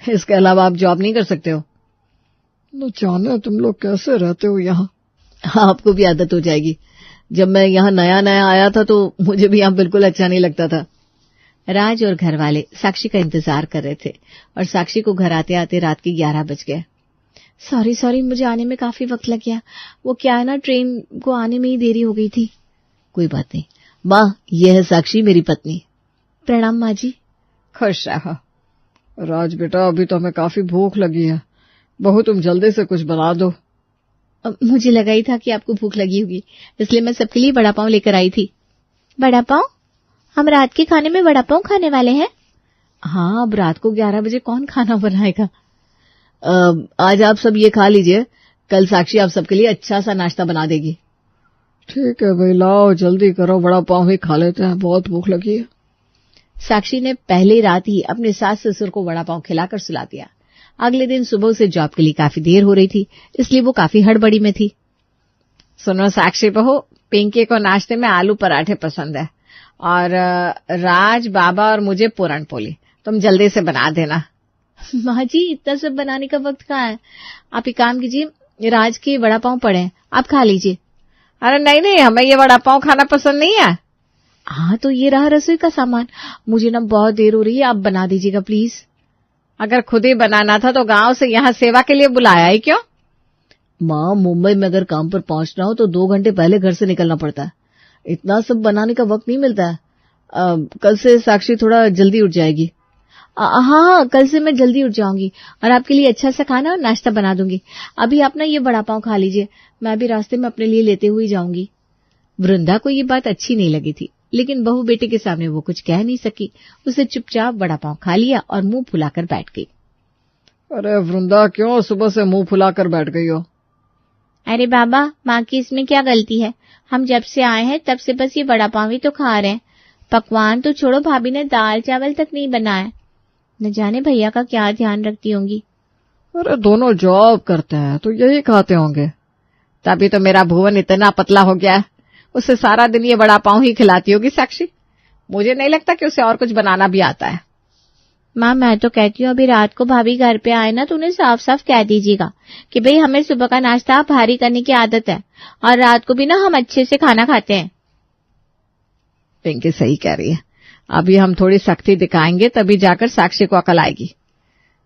इसके अलावा आप जॉब नहीं कर सकते हो। न जाने तुम लोग कैसे रहते हो यहाँ। आपको भी आदत हो जाएगी। जब मैं यहाँ नया नया आया था तो मुझे भी यहाँ बिल्कुल अच्छा नहीं लगता था। राज और घर वाले साक्षी का इंतजार कर रहे थे और साक्षी को घर आते आते रात के 11 बज गए। सॉरी मुझे आने में काफी वक्त लग गया, वो क्या है ना, ट्रेन को आने में ही देरी हो गई थी। कोई बात नहीं माँ, ये है साक्षी मेरी पत्नी। प्रणाम माँ जी। खुश रहो। राज बेटा, अभी तो हमें काफी भूख लगी है, बहू तुम जल्दी से कुछ बना दो। मुझे लगा ही था कि आपको भूख लगी होगी, इसलिए मैं सबके लिए वड़ा पाव लेकर आई थी। वड़ा पाव? हम रात के खाने में वड़ा पाव खाने वाले हैं? हाँ, अब रात को 11 बजे कौन खाना बनाएगा? आज आप सब ये खा लीजिए, कल साक्षी आप सबके लिए अच्छा सा नाश्ता बना देगी। ठीक है भाई, लाओ जल्दी करो, वड़ा पाव ही खा लेते हैं, बहुत भूख लगी है। साक्षी ने पहले रात ही अपने सास ससुर को वड़ा पाव खिलाकर सुला दिया। अगले दिन सुबह से जॉब के लिए काफी देर हो रही थी, इसलिए वो काफी हड़बड़ी में थी। सुनो साक्षी बहू, पिंकी को नाश्ते में आलू पराठे पसंद है और राज, बाबा और मुझे पूरन पोली, तुम जल्दी से बना देना। माँ जी, इतना सब बनाने का वक्त कहाँ है? आप एक काम कीजिए, राज के वड़ा पाव पड़े हैं, आप खा लीजिए। अरे नहीं, हमें ये वड़ा पाव खाना पसंद नहीं है। हाँ तो ये रहा रसोई का सामान, मुझे ना बहुत देर हो रही है, आप बना दीजिएगा प्लीज। अगर खुद ही बनाना था तो गांव से यहाँ सेवा के लिए बुलाया ही क्यों? माँ, मुंबई में अगर काम पर पहुंचना हो तो 2 घंटे पहले घर से निकलना पड़ता है, इतना सब बनाने का वक्त नहीं मिलता है। कल से साक्षी थोड़ा जल्दी उठ जाएगी। हाँ, कल से मैं जल्दी उठ जाऊंगी और आपके लिए अच्छा सा खाना और नाश्ता बना दूंगी। अभी आप ना ये वड़ा पाव खा लीजिए, मैं भी रास्ते में अपने लिए लेते हुए जाऊंगी। वृंदा को ये बात अच्छी नहीं लगी थी, लेकिन बहू बेटे के सामने वो कुछ कह नहीं सकी। उसे चुपचाप वड़ा पाव खा लिया और मुंह फुलाकर बैठ गई। अरे वृंदा, क्यों सुबह से मुंह फुलाकर बैठ गई हो? अरे बाबा, माँ की इसमें क्या गलती है? हम जब से आए हैं तब से बस ये वड़ा पाव ही तो खा रहे हैं। पकवान तो छोड़ो, भाभी ने दाल चावल तक नहीं बनाया। न जाने भैया का क्या ध्यान रखती होंगी। अरे दोनों जॉब करते हैं तो यही खाते होंगे। तभी तो मेरा भुवन इतना पतला हो गया है, उसे सारा दिन ये वड़ा पाव ही खिलाती होगी साक्षी। मुझे नहीं लगता कि उसे और कुछ बनाना भी आता है। माँ, मैं तो कहती हूँ अभी रात को भाभी घर पे आए ना तो उन्हें साफ साफ कह दीजिएगा कि भाई हमें सुबह का नाश्ता भारी करने की आदत है और रात को भी ना हम अच्छे से खाना खाते हैं। पिंकी सही कह रही है, अभी हम थोड़ी सख्ती दिखाएंगे तभी जाकर साक्षी को अकल आएगी।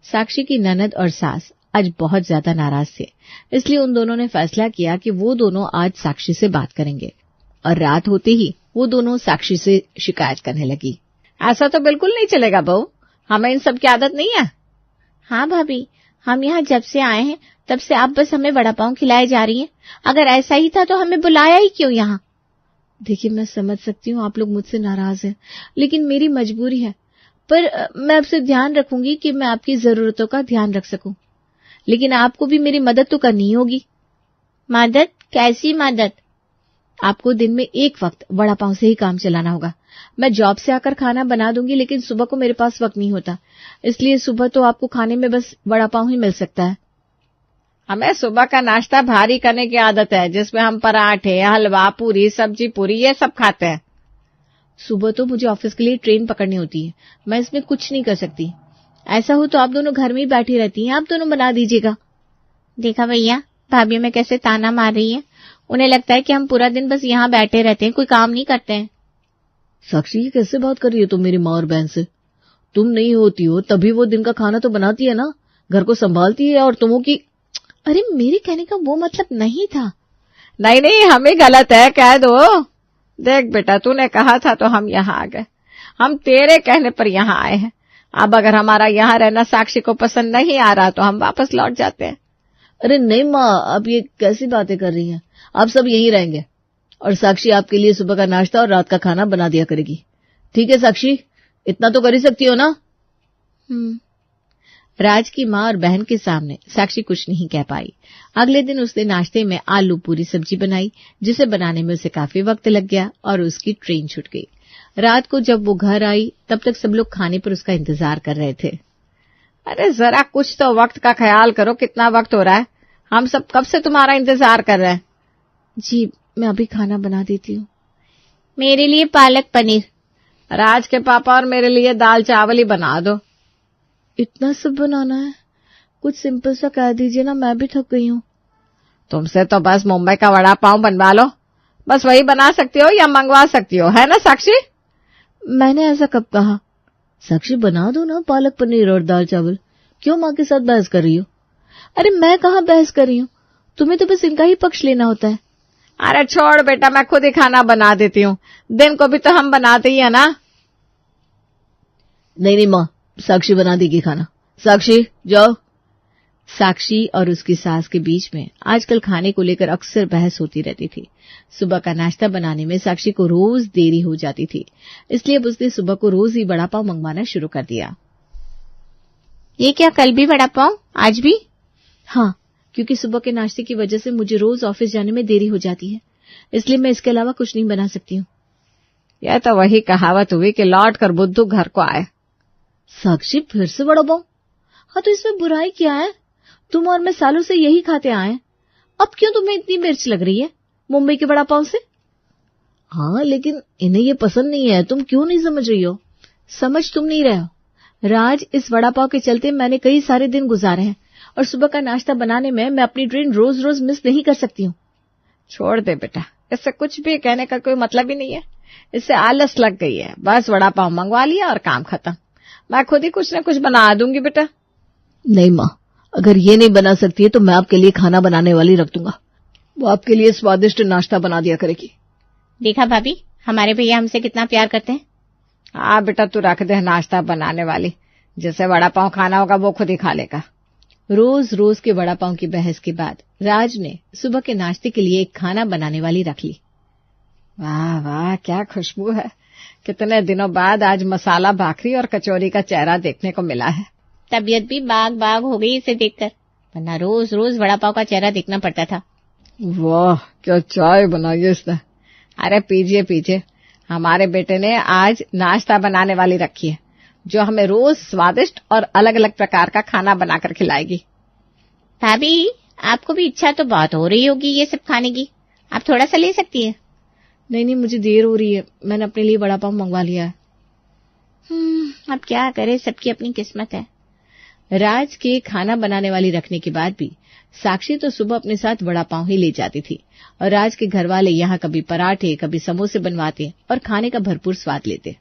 साक्षी की ननद और सास आज बहुत ज्यादा नाराज थे, इसलिए उन दोनों ने फैसला किया कि वो दोनों आज साक्षी से बात करेंगे और रात होते ही वो दोनों साक्षी से शिकायत करने लगी। ऐसा तो बिल्कुल नहीं चलेगा बहू, हमें इन सब की आदत नहीं है। हाँ भाभी, हम यहाँ जब से आए हैं तब से आप बस हमें वड़ा पाव खिलाए जा रही हैं। अगर ऐसा ही था तो हमें बुलाया ही क्यों यहाँ? देखिए, मैं समझ सकती हूँ आप लोग मुझसे नाराज हैं, लेकिन मेरी मजबूरी है। पर मैं आपसे ध्यान रखूंगी कि मैं आपकी जरूरतों का ध्यान रख सकूं। लेकिन आपको भी मेरी मदद तो करनी ही होगी। मदद? कैसी मदद? आपको दिन में एक वक्त वड़ा पाव से ही काम चलाना होगा। मैं जॉब से आकर खाना बना दूंगी, लेकिन सुबह को मेरे पास वक्त नहीं होता, इसलिए सुबह तो आपको खाने में बस वड़ा पाव ही मिल सकता है। हमें सुबह का नाश्ता भारी करने की आदत है, जिसमें हम पराठे, हलवा, पूरी, सब्जी पूरी ये सब खाते हैं। सुबह तो मुझे ऑफिस के लिए ट्रेन पकड़नी होती है, मैं इसमें कुछ नहीं कर सकती। ऐसा हो तो आप दोनों घर में ही बैठी रहती हैं, आप दोनों बना दीजिएगा। देखा भैया, भाभी में कैसे ताना मार रही है। उन्हें लगता है कि हम पूरा दिन बस यहाँ बैठे रहते हैं, कोई काम नहीं करते हैं। साक्षी, ये कैसे बात कर रही हो तुम मेरी माँ और बहन से? तुम नहीं होती हो तभी वो दिन का खाना तो बनाती है ना, घर को संभालती है, और तुमों की। अरे मेरे कहने का वो मतलब नहीं था। नहीं नहीं, हम ही गलत है, कह दो। देख बेटा, तूने कहा था तो हम यहाँ आ गए, हम तेरे कहने पर यहाँ आए हैं। अब अगर हमारा यहाँ रहना साक्षी को पसंद नहीं आ रहा तो हम वापस लौट जाते हैं। अरे नहीं माँ, आप ये कैसी बातें कर रही हैं? आप सब यहीं रहेंगे और साक्षी आपके लिए सुबह का नाश्ता और रात का खाना बना दिया करेगी। ठीक है साक्षी, इतना तो कर ही सकती हो ना? राज की माँ और बहन के सामने साक्षी कुछ नहीं कह पाई। अगले दिन उसने नाश्ते में आलू पूरी सब्जी बनाई, जिसे बनाने में उसे काफी वक्त लग गया और उसकी ट्रेन छूट गई। रात को जब वो घर आई तब तक सब लोग खाने पर उसका इंतजार कर रहे थे। अरे जरा कुछ तो वक्त का ख्याल करो, कितना वक्त हो रहा है, हम सब कब से तुम्हारा इंतजार कर रहे हैं। जी मैं अभी खाना बना देती हूँ। मेरे लिए पालक पनीर। राज के पापा और मेरे लिए दाल चावल ही बना दो। इतना सब बनाना है? कुछ सिंपल सा कह दीजिए ना, मैं भी थक गई हूँ। तुमसे तो बस मुंबई का वड़ा पाव बनवा लो, बस वही बना सकती हो या मंगवा सकती हो, है ना साक्षी? मैंने ऐसा कब कहा? साक्षी बना दो ना पालक पनीर और दाल चावल, क्यों माँ के साथ बहस कर रही हो? अरे मैं कहाँ बहस कर रही हूँ, तुम्हें तो बस इनका ही पक्ष लेना होता है। अरे छोड़ बेटा, मैं खुद ही खाना बना देती हूँ, दिन को भी तो हम बनाते ही है ना। नहीं नहीं माँ, साक्षी बना देगी खाना। साक्षी जाओ। साक्षी और उसकी सास के बीच में आजकल खाने को लेकर अक्सर बहस होती रहती थी। सुबह का नाश्ता बनाने में साक्षी को रोज देरी हो जाती थी, इसलिए अब उसने सुबह को रोज ही वड़ा पाव मंगवाना शुरू कर दिया। ये क्या, कल भी वड़ा पाव, आज भी? हाँ, क्योंकि सुबह के नाश्ते की वजह से मुझे रोज ऑफिस जाने में देरी हो जाती है, इसलिए मैं इसके अलावा कुछ नहीं बना सकती हूँ। यह तो वही कहावत हुई कि लौट कर बुद्धू घर को आए। साक्षी फिर से वड़ा पाव? हाँ तो इसमें बुराई क्या है? तुम और मैं सालों से यही खाते आए, अब क्यों तुम्हें इतनी मिर्च लग रही है मुंबई के वड़ा पाव से? हाँ लेकिन इन्हें ये पसंद नहीं है, तुम क्यों नहीं समझ रही हो? समझ तुम नहीं रहे हो राज, इस वड़ा पाव के चलते मैंने कई सारे दिन गुजारे हैं और सुबह का नाश्ता बनाने में मैं अपनी ट्रेन रोज रोज मिस नहीं कर सकती हूँ। छोड़ दे बेटा, इससे कुछ भी कहने का कोई मतलब ही नहीं है, इससे आलस लग गई है, बस वड़ा पाव मंगवा लिया और काम खत्म। मैं खुद ही कुछ न कुछ बना दूंगी बेटा। नहीं माँ, अगर ये नहीं बना सकती है तो मैं आपके लिए खाना बनाने वाली रख दूंगा, वो आपके लिए स्वादिष्ट नाश्ता बना दिया करेगी। देखा भाभी, हमारे भैया हमसे कितना प्यार करते हैं। हाँ बेटा, तू रख दे नाश्ता बनाने वाली, जिसे वड़ा पाव खाना होगा वो खुद ही खा लेगा। रोज रोज के वड़ा पाव की बहस के बाद राज ने सुबह के नाश्ते के लिए एक खाना बनाने वाली रख ली। वाह वाह, क्या खुशबू है, कितने दिनों बाद आज मसाला भाखरी और कचौरी का चेहरा देखने को मिला है। तबीयत भी बाग बाग हो गई इसे देखकर, वरना रोज रोज वड़ा पाव का चेहरा देखना पड़ता था। वाह, क्या चाय बनाई है इसने। अरे पीजिए पीजिए, हमारे बेटे ने आज नाश्ता बनाने वाली रखी है, जो हमें रोज स्वादिष्ट और अलग अलग प्रकार का खाना बनाकर खिलाएगी। भाभी, आपको भी इच्छा तो बहुत हो रही होगी ये सब खाने की, आप थोड़ा सा ले सकती है। नहीं, मुझे देर हो रही है, मैंने अपने लिए वड़ा पाव मंगवा लिया है। अब क्या करे, सबकी अपनी किस्मत है। राज के खाना बनाने वाली रखने के बाद भी साक्षी तो सुबह अपने साथ वड़ा पाव ही ले जाती थी और राज के घर वाले यहाँ कभी पराठे कभी समोसे बनवाते और खाने का भरपूर स्वाद लेते।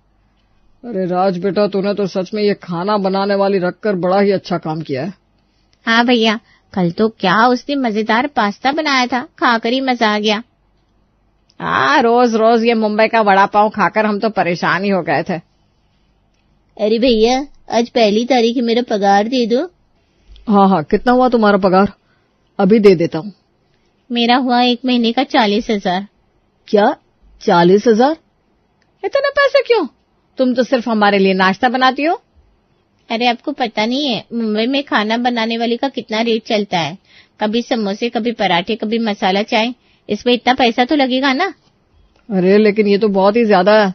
अरे राज बेटा, तूने तो सच में ये खाना बनाने वाली रखकर बड़ा ही अच्छा काम किया है। हाँ भैया, कल तो क्या उसने मजेदार पास्ता बनाया था, खाकर ही मजा आ गया। हाँ, रोज रोज ये मुंबई का वड़ा पाव खाकर हम तो परेशान ही हो गए थे। अरे भैया, आज 1 तारीख है, मेरा पगार दे दो। हाँ, कितना हुआ तुम्हारा पगार? अभी दे देता हूँ। मेरा हुआ 1 महीने का 40,000। क्या 40,000? इतने पैसे क्यों? तुम तो सिर्फ हमारे लिए नाश्ता बनाती हो। अरे आपको पता नहीं है मुंबई में खाना बनाने वाले का कितना रेट चलता है। कभी समोसे, कभी पराठे, कभी मसाला चाय। इसमें इतना पैसा तो लगेगा ना। अरे लेकिन ये तो बहुत ही ज्यादा है।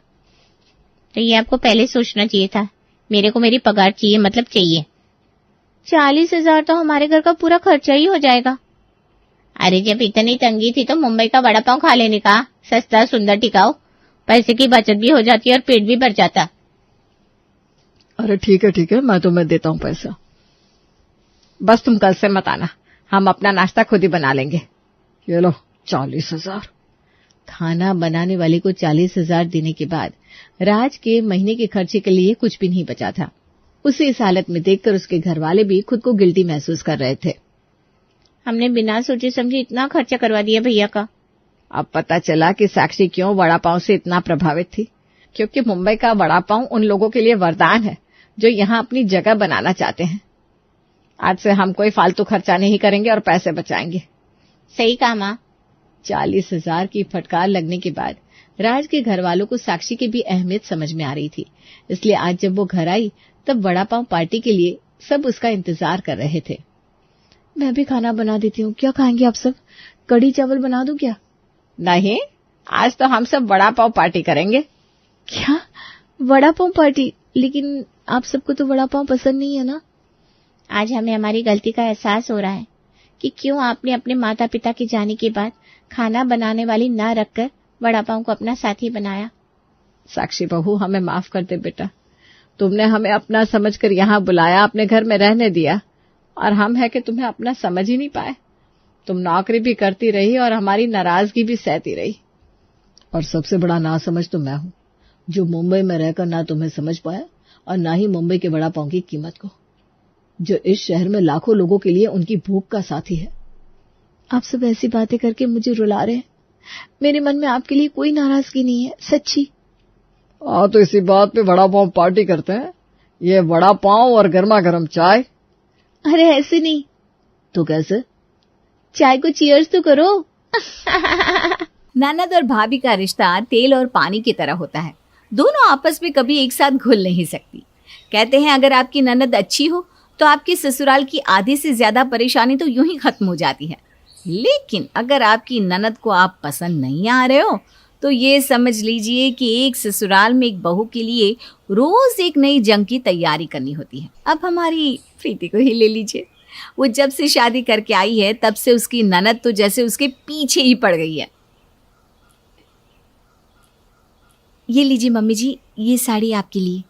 तो ये आपको पहले सोचना चाहिए था। मेरे को मेरी पगार चाहिए, मतलब चाहिए। 40,000 तो हमारे घर का पूरा खर्चा ही हो जाएगा। अरे जब इतनी तंगी थी तो मुंबई का वड़ा पाव खा लेने का। सस्ता, सुंदर, टिकाऊ, पैसे की बचत भी हो जाती है और पेट भी भर जाता। अरे ठीक है, मैं तुम्हें देता हूँ पैसा। बस तुम कल से मत आना, हम अपना नाश्ता खुद ही बना लेंगे। ये लो 40,000। खाना बनाने वाले को 40,000 देने के बाद राज के महीने के खर्चे के लिए कुछ भी नहीं बचा था। उसे इस हालत में देखकर उसके घर वाले भी खुद को गिल्टी महसूस कर रहे थे। हमने बिना सोचे समझे इतना खर्चा करवा दिया भैया का। अब पता चला कि साक्षी क्यों वड़ा पाव से इतना प्रभावित थी, क्योंकि मुंबई का वड़ा पाव उन लोगों के लिए वरदान है जो यहाँ अपनी जगह बनाना चाहते हैं। आज से हम कोई फालतू खर्चा नहीं करेंगे और पैसे बचाएंगे। सही कहा माँ। 40,000 की फटकार लगने के बाद राज के घर वालों को साक्षी की भी अहमियत समझ में आ रही थी। इसलिए आज जब वो घर आई तब वड़ा पाव पार्टी के लिए सब उसका इंतजार कर रहे थे। मैं भी खाना बना देती हूँ, क्या खाएंगे आप सब? कढ़ी चावल बना दूं क्या? नहीं, आज तो हम सब वड़ा पाव पार्टी करेंगे। क्या वड़ा पाव पार्टी? लेकिन आप सबको तो वड़ा पाव पसंद नहीं है ना। आज हमें हमारी गलती का एहसास हो रहा है कि क्यों आपने अपने माता पिता के जाने के बाद खाना बनाने वाली न रखकर वड़ा पाव को अपना साथी बनाया। साक्षी बहू, हमें माफ कर दे बेटा। तुमने हमें अपना समझकर यहाँ बुलाया, अपने घर में रहने दिया, और हम है कि तुम्हें अपना समझ ही नहीं पाए। तुम नौकरी भी करती रही और हमारी नाराजगी भी सहती रही। और सबसे बड़ा नासमझ तो मैं हूँ, जो मुंबई में रहकर ना तुम्हें समझ पाया और ना ही मुंबई के वड़ा पाव की कीमत को, जो इस शहर में लाखों लोगों के लिए उनकी भूख का साथी है। आप सब ऐसी बातें करके मुझे रुला रहे हैं। मेरे मन में आपके लिए कोई नाराजगी नहीं है, सच्ची। तो इसी बात पे वड़ा पाव पार्टी करते हैं। ये वड़ा पाव और गर्मा गर्म चाय। अरे ऐसे नहीं। तो कैसे? चाय को चीयर्स तो करो। ननद और भाभी का रिश्ता तेल और पानी की तरह होता है। दोनों आपस में कभी एक साथ घुल नहीं सकती। कहते हैं अगर आपकी ननद अच्छी हो तो आपकी ससुराल की आधी से ज्यादा परेशानी तो यूं ही खत्म हो जाती है। लेकिन अगर आपकी ननद को आप पसंद नहीं आ रहे हो तो ये समझ लीजिए कि एक ससुराल में एक बहू के लिए रोज एक नई जंग की तैयारी करनी होती है। अब हमारी प्रीति को ही ले लीजिए। वो जब से शादी करके आई है तब से उसकी ननद तो जैसे उसके पीछे ही पड़ गई है। ये लीजिए मम्मी जी, ये साड़ी आपके लिए।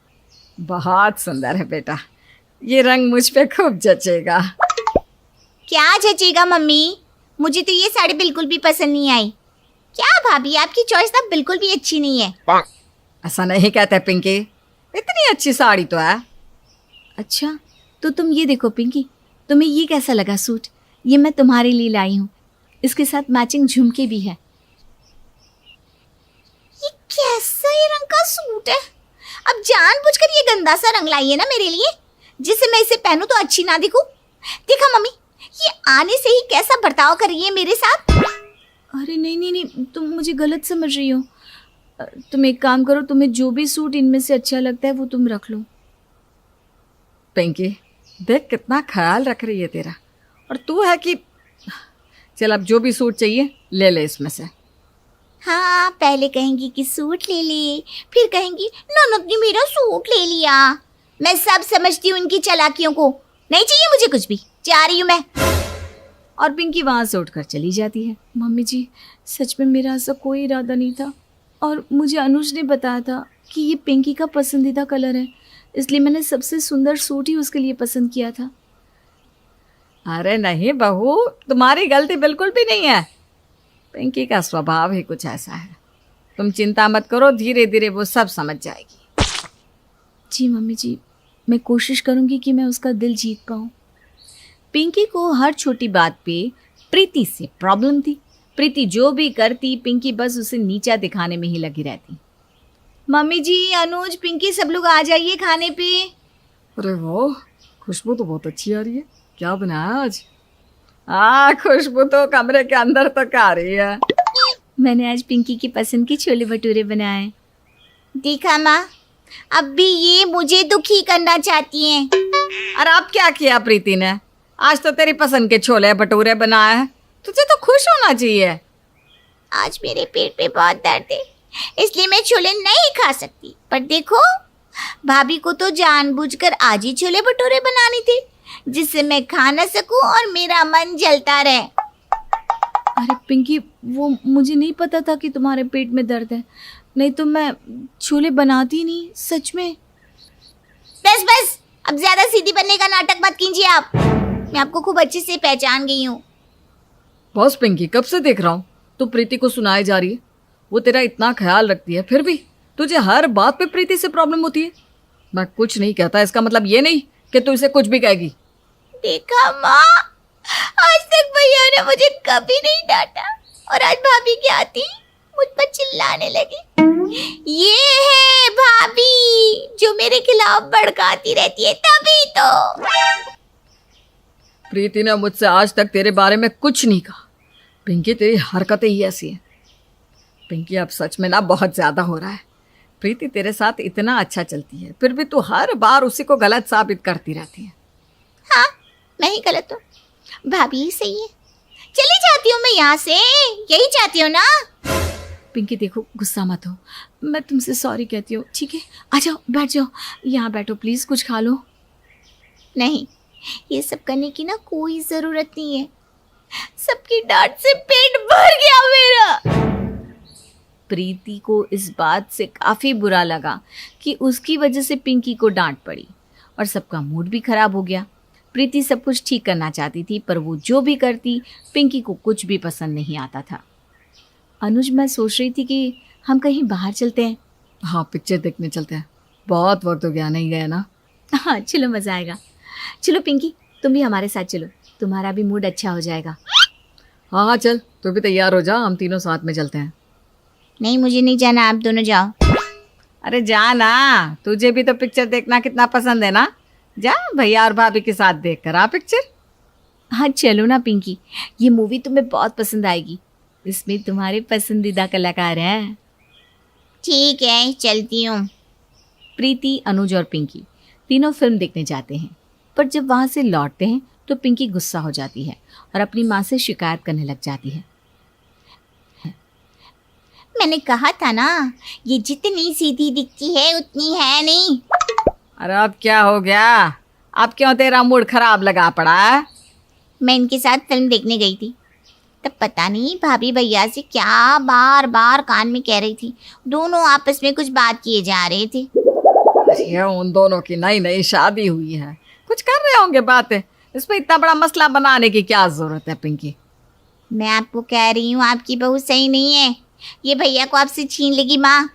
बहुत सुंदर है बेटा, ये रंग मुझ पे खूब जचेगा। क्या जचेगा मम्मी? मुझे तो ये साड़ी बिल्कुल भी पसंद नहीं आई। क्या भाभी, आपकी चॉइस ना बिल्कुल भी अच्छी नहीं है। ऐसा नहीं कहते पिंकी, इतनी अच्छी साड़ी तो है। अच्छा तो तुम ये देखो पिंकी, तुम्हें ये कैसा लगा सूट? ये मैं तुम्हारे लिए लाई हूँ, इसके साथ मैचिंग झुमके भी है। ये कैसा ही रंग का सूट है? अब जानबूझकर ये गंदा सा रंग लाई है ना मेरे लिए, जिससे मैं इसे पहनूं तो अच्छी ना दिखूं। देखा मम्मी, ये आने से ही कैसा बर्ताव कर रही है मेरे साथ। अरे नहीं नहीं नहीं, तुम मुझे गलत समझ रही हो। तुम एक काम करो, तुम्हें जो भी सूट इनमें से अच्छा लगता है वो तुम रख लो। पिंकी देख कितना ख्याल रख रही है तेरा, और तू है कि चल अब जो भी सूट चाहिए ले ले इसमें से। हाँ, पहले कहेंगी कि सूट ले ले, फिर कहेंगी ननद ने मेरा सूट ले लिया। मैं सब समझती हूँ इनकी चालाकियों को। नहीं चाहिए मुझे कुछ भी, जा रही हूँ मैं। और पिंकी वहां से उठकर चली जाती है। मम्मी जी, सच में मेरा ऐसा कोई इरादा नहीं था, और मुझे अनुज ने बताया था कि ये पिंकी का पसंदीदा कलर है, इसलिए मैंने सबसे सुंदर सूट ही उसके लिए पसंद किया था। अरे नहीं बहू, तुम्हारी गलती बिल्कुल भी नहीं है। पिंकी का स्वभाव ही कुछ ऐसा है। तुम चिंता मत करो, धीरे धीरे वो सब समझ जाएगी। जी मम्मी जी, मैं कोशिश करूंगी कि मैं उसका दिल जीत पाऊँ। पिंकी को हर छोटी बात पे प्रीति से प्रॉब्लम थी। प्रीति जो भी करती, पिंकी बस उसे नीचा दिखाने में ही लगी रहती। मम्मी जी, अनुज, पिंकी, सब लोग आ जाइए खाने पे। अरे वाह, खुशबू तो बहुत अच्छी आ रही है। क्या बनाया आज? खुशबू तो कमरे के अंदर तक आ रही है। मैंने आज पिंकी की पसंद की छोले भटूरे बनाए। देखा माँ, अब भी ये मुझे दुखी करना चाहती हैं। अरे अब क्या किया प्रीति ने? आज तो तेरी पसंद के छोले भटूरे बनाए हैं, तुझे तो खुश होना चाहिए। आज मेरे पेट पे बहुत दर्द है, इसलिए मैं छोले नहीं खा सकती। पर देखो, भाभी को तो जानबूझकर आज ही छोले भटूरे बनाने थे, जिससे मैं खा न सकूं और मेरा मन जलता रहे। अरे पिंकी, वो मुझे नहीं पता था कि तुम्हारे पेट में दर्द है, नहीं तो मैं छोले बनाती नहीं, सच में। बस बस, अब ज्यादा सीधी बनने का नाटक मत कीजिए आप। मैं आपको खूब अच्छे से पहचान गई हूँ। बॉस पिंकी, कब से देख रहा हूँ तू प्रीति को सुनाई जा रही है। वो तेरा इतना ख्याल रखती है, फिर भी तुझे हर बात पे प्रीति से प्रॉब्लम होती है। मैं कुछ नहीं कहता, इसका मतलब ये नहीं कि तू इसे कुछ भी कहेगी। देखा माँ, आज तक भैया ने मुझे कभी नहीं डांटा, और आज भाभी क्या आती मुझ पर चिल्लाने लगी। ये है भाभी जो मेरे खिलाफ भड़काती रहती है, तभी तो। प्रीति ने मुझसे आज तक तेरे बारे में कुछ नहीं कहा। पिंकी, तेरी हरकतें ही ऐसी हैं। पिंकी, अब सच में ना बहुत ज्यादा हो रहा है। प्रीति तेरे साथ इतना अच्छा चलती है, फिर भी तू हर बार उसी को गलत साबित करती रहती है। हाँ, मैं ही गलत हूँ, भाभी ही सही है। चली जाती हूँ मैं यहाँ से, यही चाहती हूँ ना। पिंकी देखो, गुस्सा मत हो, मैं तुमसे सॉरी कहती हूँ, ठीक है? आ जाओ, बैठ जाओ, यहाँ बैठो प्लीज, कुछ खा लो। नहीं, ये सब करने की ना कोई जरूरत नहीं है। सबकी डांट से पेट भर गया मेरा। प्रीति को इस बात से काफी बुरा लगा कि उसकी वजह से पिंकी को डांट पड़ी और सबका मूड भी खराब हो गया। प्रीति सब कुछ ठीक करना चाहती थी, पर वो जो भी करती पिंकी को कुछ भी पसंद नहीं आता था। अनुज, मैं सोच रही थी कि हम कहीं बाहर चलते हैं। हाँ, पिक्चर देखने चलते हैं, बहुत वक्त हो गया नहीं गया ना। हाँ चलो, मज़ा आएगा। चलो पिंकी, तुम भी हमारे साथ चलो, तुम्हारा भी मूड अच्छा हो जाएगा। हाँ हाँ चल, तू भी तैयार हो जा, हम तीनों साथ में चलते हैं। नहीं, मुझे नहीं जाना, आप दोनों जाओ। अरे जा ना, तुझे भी तो पिक्चर देखना कितना पसंद है ना। जा, भैया और भाभी के साथ देख कर आ पिक्चर। हाँ चलो ना पिंकी, ये मूवी तुम्हें बहुत पसंद आएगी, इसमें तुम्हारे पसंदीदा कलाकार हैं। ठीक है, चलती हूँ। प्रीति, अनुज और पिंकी तीनों फिल्म देखने जाते हैं, पर जब वहाँ से लौटते हैं तो पिंकी गुस्सा हो जाती है और अपनी माँ से शिकायत करने लग जाती है। मैंने कहा था ना, ये जितनी सीधी दिखती है उतनी है नहीं। अरे अब क्या हो गया? अब क्यों तेरा मूड खराब लगा पड़ा है? मैं इनके साथ फिल्म देखने गई थी, तब पता नहीं भाभी भैया से क्या बार बार कान में कह रही थी। दोनों आपस में कुछ बात किए जा रहे थे। अरे उन दोनों की नई नई शादी हुई है, कुछ कर रहे होंगे बातें, इसमें इतना बड़ा मसला बनाने की क्या जरूरत है पिंकी? मैं आपको कह रही हूँ, आपकी बहू सही नहीं है, ये भैया को आपसे छीन लेगी। माँ,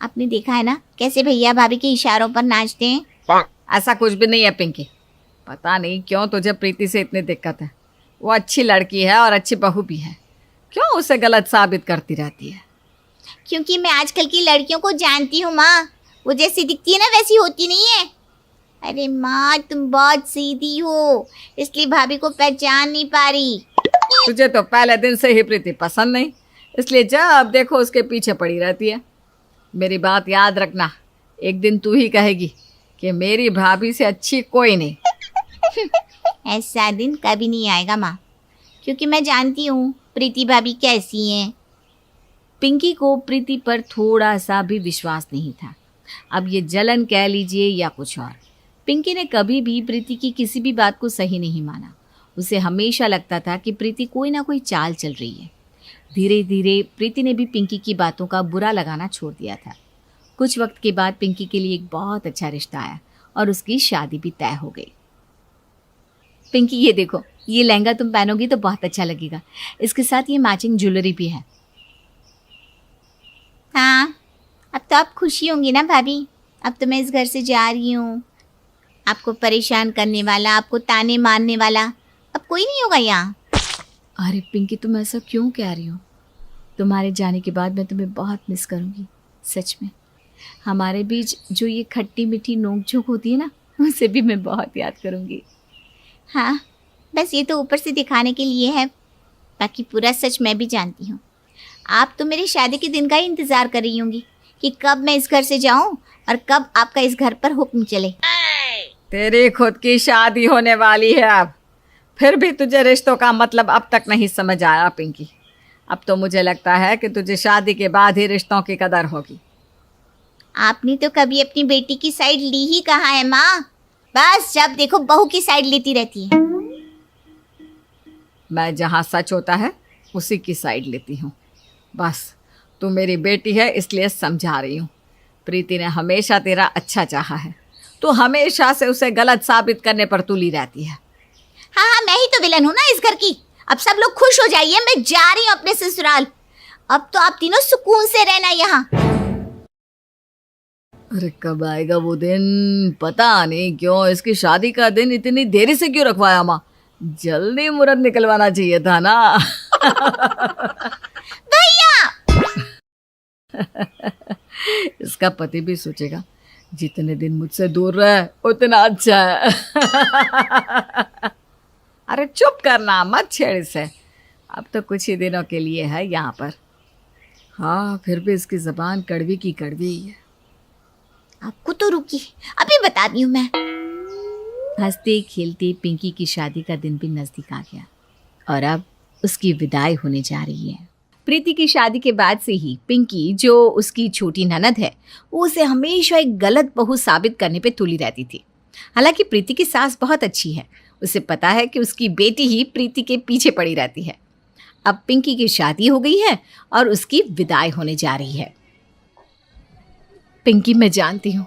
आपने देखा है ना कैसे भैया भाभी के इशारों पर नाचते हैं? ऐसा कुछ भी नहीं है पिंकी, पता नहीं क्यों तुझे प्रीति से इतनी दिक्कत है। वो अच्छी लड़की है और अच्छी बहू भी है, क्यों उसे गलत साबित करती रहती है? क्योंकि मैं आजकल की लड़कियों को जानती हूँ माँ, वो जैसी दिखती है ना वैसी होती नहीं है। अरे माँ, तुम बहुत सीधी हो, इसलिए भाभी को पहचान नहीं पा रही। तुझे तो पहले दिन से ही प्रीति पसंद नहीं, इसलिए जब देखो उसके पीछे पड़ी रहती है। मेरी बात याद रखना, एक दिन तू ही कहेगी कि मेरी भाभी से अच्छी कोई नहीं। ऐसा दिन कभी नहीं आएगा माँ, क्योंकि मैं जानती हूँ प्रीति भाभी कैसी हैं। पिंकी को प्रीति पर थोड़ा सा भी विश्वास नहीं था। अब ये जलन कह लीजिए या कुछ और, पिंकी ने कभी भी प्रीति की किसी भी बात को सही नहीं माना। उसे हमेशा लगता था कि प्रीति कोई ना कोई चाल चल रही है। धीरे धीरे प्रीति ने भी पिंकी की बातों का बुरा लगाना छोड़ दिया था। कुछ वक्त के बाद पिंकी के लिए एक बहुत अच्छा रिश्ता आया और उसकी शादी भी तय हो गई। पिंकी, ये देखो, ये लहंगा तुम पहनोगी तो बहुत अच्छा लगेगा, इसके साथ ये मैचिंग ज्वेलरी भी है। हाँ, अब तो आप खुशी होंगी ना भाभी, अब तो मैं इस घर से जा रही हूँ। आपको परेशान करने वाला, आपको ताने मारने वाला अब कोई नहीं होगा यहाँ। अरे पिंकी, तुम ऐसा क्यों कह रही हो? तुम्हारे जाने के बाद मैं तुम्हें बहुत मिस करूँगी, सच में। हमारे बीच जो ये खट्टी मीठी नोक झोंक होती है ना, उसे भी मैं बहुत याद करूँगी। हाँ, बस ये तो ऊपर से दिखाने के लिए है, बाकी पूरा सच मैं भी जानती हूँ। आप तो मेरी शादी के दिन का ही इंतज़ार कर रही होंगी कि कब मैं इस घर से जाऊं और कब आपका इस घर पर हुक्म चले। तेरी खुद की शादी होने वाली है अब, फिर भी तुझे रिश्तों का मतलब अब तक नहीं समझ आया पिंकी। अब तो मुझे लगता है कि तुझे शादी के बाद ही रिश्तों की कदर होगी। आपने तो कभी अपनी बेटी की साइड ली ही कहाँ है माँ, बस जब देखो बहू की साइड लेती रहती है। मैं जहाँ सच होता है उसी की साइड लेती हूँ। बस तू मेरी बेटी है इसलिए समझा रही हूँ। प्रीति ने हमेशा तेरा अच्छा चाहा है, तू हमेशा से उसे गलत साबित करने पर तुली रहती है। हाँ हाँ, मैं ही तो विलन हूँ ना इस घर की। अब सब लोग खुश हो जाइए, मैं जा रही हूँ अपने ससुराल। अब तो आप तीनों सुकून से रहना यहाँ। अरे कब आएगा वो दिन, पता नहीं क्यों इसकी शादी का दिन इतनी देरी से क्यों रखवाया माँ। जल्दी मुहूर्त निकलवाना चाहिए था ना। भैया इसका पति भी सोचेगा जितने दिन मुझसे दूर रहे उतना अच्छा है। अरे चुप करना, मत छेड़ इसे। अब तो कुछ ही दिनों के लिए है यहाँ पर। हाँ फिर भी इसकी जबान कड़वी की कड़वी ही है। आपको तो रुकी, अभी बताती हूँ मैं। हंसते खेलते पिंकी की शादी का दिन भी नजदीक आ गया और अब उसकी विदाई होने जा रही है। प्रीति की शादी के बाद से ही पिंकी, जो उसकी छोटी ननद है, वो उसे हमेशा एक गलत बहू साबित करने पे तुली रहती थी। हालांकि प्रीति की सास बहुत अच्छी है, उसे पता है कि उसकी बेटी ही प्रीति के पीछे पड़ी रहती है। अब पिंकी की शादी हो गई है और उसकी विदाई होने जा रही है। पिंकी, मैं जानती हूँ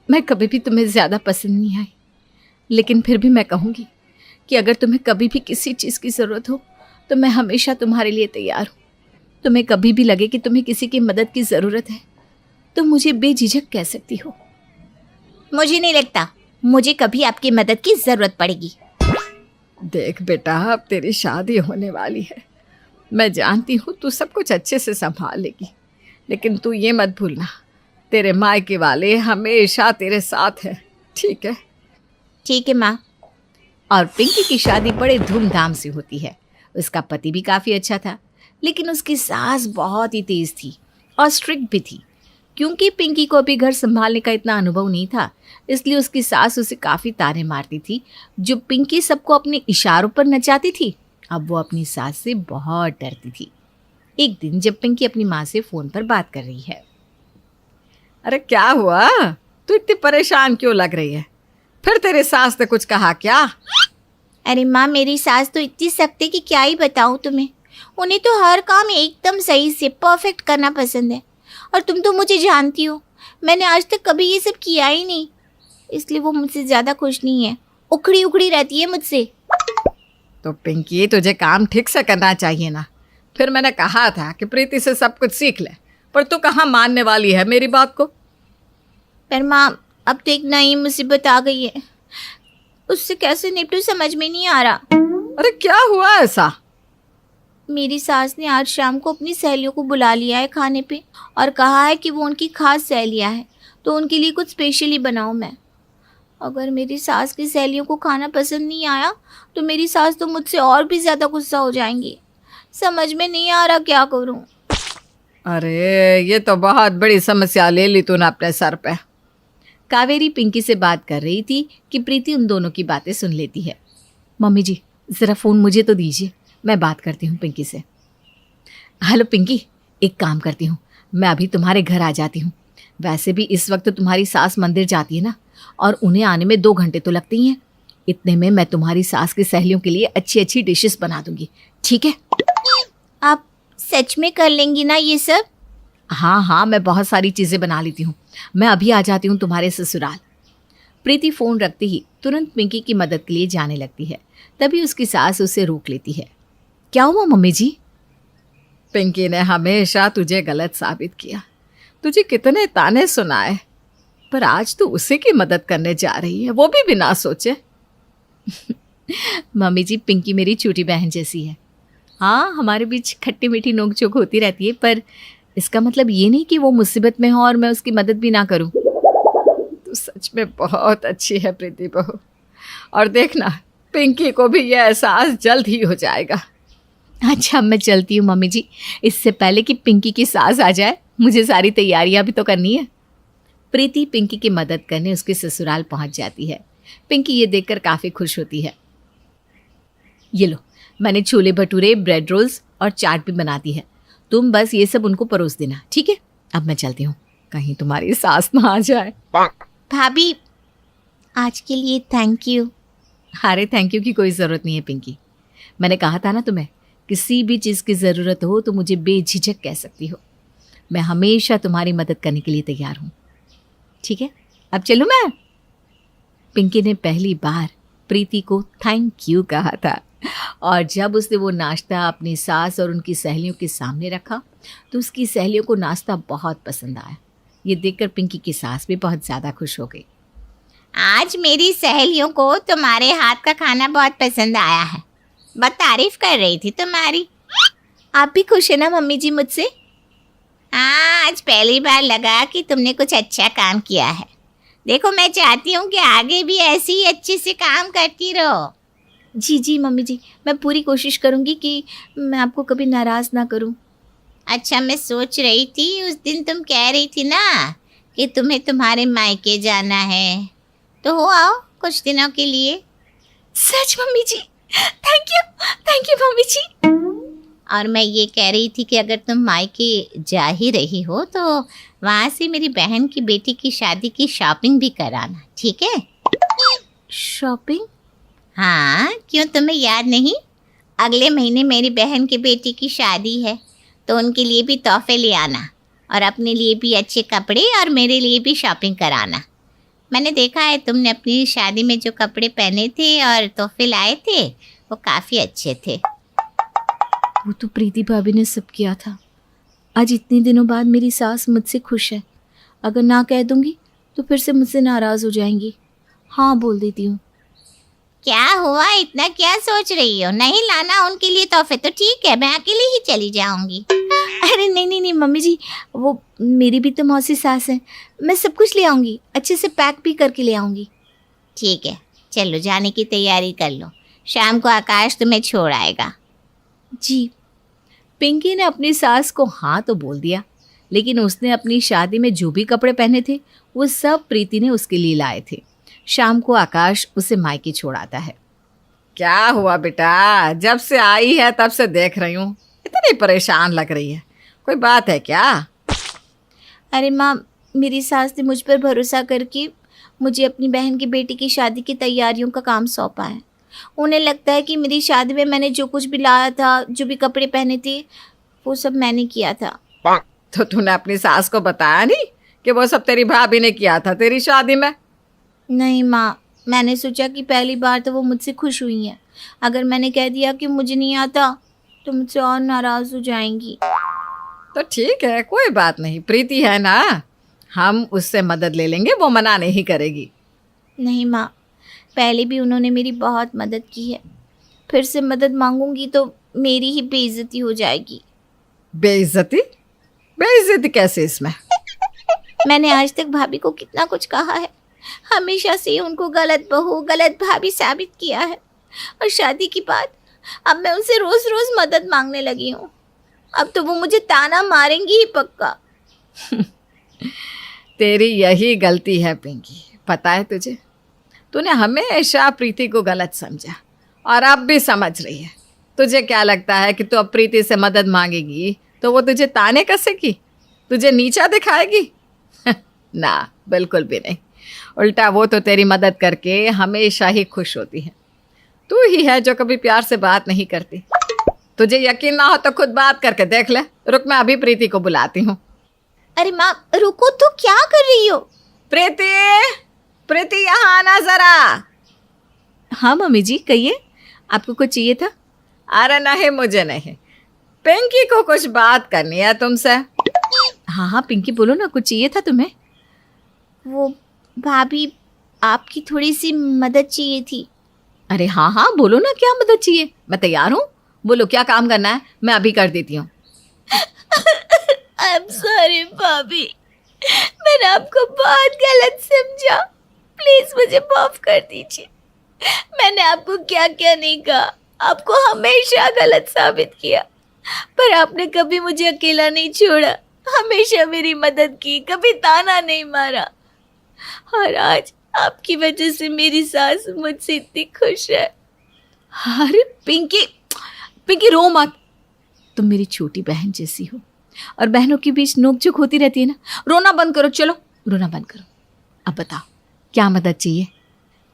मैं कभी भी तुम्हें ज़्यादा पसंद नहीं आई, लेकिन फिर भी मैं कहूँगी कि अगर तुम्हें कभी भी किसी चीज़ की ज़रूरत हो तो मैं हमेशा तुम्हारे लिए तैयार हूँ। तुम्हें कभी भी लगे कि तुम्हें किसी की मदद की ज़रूरत है तो मुझे बेझिझक कह सकती हो। मुझे नहीं लगता मुझे कभी आपकी मदद की जरूरत पड़ेगी। देख बेटा, अब तेरी शादी होने वाली है। मैं जानती हूँ तू सब कुछ अच्छे से संभाल लेगी, लेकिन तू ये मत भूलना तेरे मायके वाले हमेशा तेरे साथ है, ठीक है? ठीक है माँ। और पिंकी की शादी बड़े धूमधाम से होती है। उसका पति भी काफ़ी अच्छा था, लेकिन उसकी सास बहुत ही तेज़ थी और स्ट्रिक्ट भी थी। क्योंकि पिंकी को अभी घर संभालने का इतना अनुभव नहीं था, इसलिए उसकी सास उसे काफ़ी ताने मारती थी। जो पिंकी सबको अपने इशारों पर नचाती थी, अब वो अपनी सास से बहुत डरती थी। एक दिन जब पिंकी अपनी माँ से फ़ोन पर बात कर रही है। अरे क्या हुआ, तू इतनी परेशान क्यों लग रही है? फिर तेरे सास ने कुछ कहा क्या? अरे माँ, मेरी सास तो इतनी सख्त है कि क्या ही बताऊँ तुम्हें। उन्हें तो हर काम एकदम सही से परफेक्ट करना पसंद है, और तुम तो मुझे जानती हो, मैंने आज तक कभी ये सब किया ही नहीं, इसलिए वो मुझसे ज़्यादा खुश नहीं है। उखड़ी उखड़ी रहती है मुझसे। तो पिंकी, तुझे काम ठीक से करना चाहिए ना। फिर मैंने कहा था कि प्रीति से सब कुछ सीख ले, पर तू कहाँ मानने वाली है मेरी बात को। पर माँ, अब तो एक नई मुसीबत आ गई है, उससे कैसे निपटूं समझ में नहीं आ रहा। अरे क्या हुआ ऐसा? मेरी सास ने आज शाम को अपनी सहेलियों को बुला लिया है खाने पे, और कहा है कि वो उनकी खास सहेलियाँ हैं, तो उनके लिए कुछ स्पेशली बनाऊँ मैं। अगर मेरी सास की सहेलियों को खाना पसंद नहीं आया तो मेरी सास तो मुझसे और भी ज़्यादा गुस्सा हो जाएंगी। समझ में नहीं आ रहा क्या करूँ। अरे ये तो बहुत बड़ी समस्या ले ली तूने अपने सर पे। कावेरी पिंकी से बात कर रही थी कि प्रीति उन दोनों की बातें सुन लेती है। मम्मी जी, ज़रा फ़ोन मुझे तो दीजिए, मैं बात करती हूँ पिंकी से। हेलो पिंकी, एक काम करती हूँ, मैं अभी तुम्हारे घर आ जाती हूँ। वैसे भी इस वक्त तुम्हारी सास मंदिर जाती है ना, और उन्हें आने में 2 घंटे तो लगते ही हैं। इतने में मैं तुम्हारी सास की सहेलियों के लिए अच्छी अच्छी डिशेस बना दूंगी, ठीक है? आप सच में कर लेंगी ना ये सब? हाँ हाँ, मैं बहुत सारी चीज़ें बना लेती हूँ। मैं अभी आ जाती हूँ तुम्हारे ससुराल। प्रीति फ़ोन रखते ही तुरंत पिंकी की मदद के लिए जाने लगती है। तभी उसकी सास उसे रोक लेती है। क्या हुआ मम्मी जी? पिंकी ने हमेशा तुझे गलत साबित किया, तुझे कितने ताने सुनाए, पर आज तू उसी की मदद करने जा रही है, वो भी बिना सोचे। मम्मी जी, पिंकी मेरी छोटी बहन जैसी है। हाँ, हमारे बीच खट्टी मीठी नोक-झोंक होती रहती है, पर इसका मतलब ये नहीं कि वो मुसीबत में हो और मैं उसकी मदद भी ना करूं। तू सच में बहुत अच्छी है प्रीति बहू, और देखना पिंकी को भी ये एहसास जल्द ही हो जाएगा। अच्छा, मैं चलती हूँ मम्मी जी, इससे पहले कि पिंकी की सास आ जाए। मुझे सारी तैयारियां भी तो करनी है। प्रीति पिंकी की मदद करने उसके ससुराल पहुंच जाती है। पिंकी ये देखकर काफ़ी खुश होती है। ये लो, मैंने छोले भटूरे, ब्रेड रोल्स और चाट भी बना दी है। तुम बस ये सब उनको परोस देना, ठीक है? अब मैं चलती हूँ, कहीं तुम्हारी सास ना आ जाए। भाभी, आज के लिए थैंक यू। अरे थैंक यू की कोई ज़रूरत नहीं है पिंकी। मैंने कहा था ना तुम्हें, किसी भी चीज़ की ज़रूरत हो तो मुझे बेझिझक कह सकती हो। मैं हमेशा तुम्हारी मदद करने के लिए तैयार हूँ, ठीक है? अब चलूँ मैं? पिंकी ने पहली बार प्रीति को थैंक यू कहा था, और जब उसने वो नाश्ता अपनी सास और उनकी सहेलियों के सामने रखा तो उसकी सहेलियों को नाश्ता बहुत पसंद आया। ये देखकर पिंकी की सास भी बहुत ज़्यादा खुश हो गई। आज मेरी सहेलियों को तुम्हारे हाथ का खाना बहुत पसंद आया है, बहुत तारीफ कर रही थी तुम्हारी। आप भी खुश है ना मम्मी जी मुझसे? हाँ, आज पहली बार लगा कि तुमने कुछ अच्छा काम किया है। देखो, मैं चाहती हूँ कि आगे भी ऐसे ही अच्छे से काम करती रहो। जी जी मम्मी जी, मैं पूरी कोशिश करूंगी कि मैं आपको कभी नाराज ना करूं। अच्छा, मैं सोच रही थी, उस दिन तुम कह रही थी ना कि तुम्हें तुम्हारे मायके जाना है, तो हो आओ कुछ दिनों के लिए। सच mummy ji? Thank you mummy ji. और मैं ये कह रही थी कि अगर तुम मायके जा ही रही हो तो वहाँ से मेरी बहन की बेटी की शादी की शॉपिंग भी कराना, ठीक है? शॉपिंग? हाँ, क्यों तुम्हें याद नहीं? अगले महीने मेरी बहन की बेटी की शादी है, तो उनके लिए भी तोहफे ले आना, और अपने लिए भी अच्छे कपड़े, और मेरे लिए भी शॉपिंग कराना। मैंने देखा है तुमने अपनी शादी में जो कपड़े पहने थे और तोहफे लाए थे, वो काफ़ी अच्छे थे। वो तो प्रीति भाभी ने सब किया था। आज इतने दिनों बाद मेरी सास मुझसे खुश है। अगर ना कह दूंगी तो फिर से मुझसे नाराज हो जाएंगी। हाँ बोल देती हूँ। क्या हुआ, इतना क्या सोच रही हो? नहीं लाना उनके लिए तोहफे तो ठीक है, मैं अकेले ही चली जाऊंगी। अरे नहीं मम्मी जी, वो मेरी भी तो मौसी सास है। मैं सब कुछ ले आऊंगी, अच्छे से पैक भी करके ले आऊंगी। ठीक है, चलो जाने की तैयारी कर लो, शाम को आकाश तुम्हें छोड़ आएगा। जी। पिंकी ने अपनी सास को हाँ तो बोल दिया, लेकिन उसने अपनी शादी में जो भी कपड़े पहने थे वो सब प्रीति ने उसके लिए लाए थे। शाम को आकाश उसे मायके छोड़ आता है। क्या हुआ बेटा? जब से आई है तब से देख रही हूँ, इतनी परेशान लग रही है। कोई बात है क्या? अरे माँ, मेरी सास ने मुझ पर भरोसा करके मुझे अपनी बहन की बेटी की शादी की तैयारियों का काम सौंपा है। उन्हें लगता है कि मेरी शादी में मैंने जो कुछ भी लाया था, जो भी कपड़े पहने थे, वो सब मैंने किया था। तो तूने अपनी सास को बताया नहीं कि वो सब तेरी भाभी ने किया था तेरी शादी में? नहीं माँ, मैंने सोचा कि पहली बार तो वो मुझसे खुश हुई हैं। अगर मैंने कह दिया कि मुझे नहीं आता तो मुझसे और नाराज़ हो जाएंगी। तो ठीक है, कोई बात नहीं, प्रीति है ना, हम उससे मदद ले लेंगे, वो मना नहीं करेगी। नहीं माँ, पहले भी उन्होंने मेरी बहुत मदद की है। फिर से मदद मांगूंगी तो मेरी ही बेइज्जती हो जाएगी। बेइज्जती? बेइज्जती कैसे इसमें? मैंने आज तक भाभी को कितना कुछ कहा है, हमेशा से उनको गलत बहू, गलत भाभी साबित किया है, और शादी के बाद अब मैं उनसे रोज रोज मदद मांगने लगी हूँ। अब तो वो मुझे ताना मारेंगी ही पक्का। तेरी यही गलती है पिंकी, पता है तुझे? तूने हमेशा प्रीति को गलत समझा और अब भी समझ रही है। तुझे क्या लगता है कि तू अब प्रीति से मदद मांगेगी तो वो तुझे ताने कसेगी, तुझे नीचा दिखाएगी? ना, बिल्कुल भी नहीं। उल्टा वो तो तेरी मदद करके हमेशा ही खुश होती है। तू ही है जो कभी प्यार से बात नहीं करती। तुझे यकीन ना हो तो खुद बात करके देख ले। रुक, मैं अभी प्रीति को बुलाती हूँ। अरे माँ रुको, तो क्या कर रही हो? प्रीति, प्रीति यहाँ आना जरा। हाँ मम्मी जी, कहिए, आपको कुछ चाहिए था? अरे नहीं, मुझे नहीं, पिंकी को कुछ बात करनी है तुमसे। हाँ हाँ पिंकी, बोलो ना, कुछ चाहिए था तुम्हें? वो भाभी, आपकी थोड़ी सी मदद चाहिए थी। अरे हाँ हाँ बोलो ना, क्या मदद चाहिए, मैं तैयार हूँ। बोलो क्या काम करना है, मैं अभी कर देती हूँ। आई एम सॉरी भाभी, मैंने आपको बहुत गलत समझा। प्लीज मुझे माफ कर दीजिए। मैंने आपको क्या क्या नहीं कहा, आपको हमेशा गलत साबित किया, पर आपने कभी मुझे अकेला नहीं छोड़ा। हमेशा मेरी मदद की, कभी ताना नहीं मारा। और आज आपकी वजह से मेरी सास मुझसे इतनी खुश है। अरे पिंकी, पिंकी रो मत। तुम मेरी छोटी बहन जैसी हो और बहनों के बीच नोकझोंक होती रहती है ना। रोना बंद करो, चलो रोना बंद करो। अब बताओ क्या मदद चाहिए।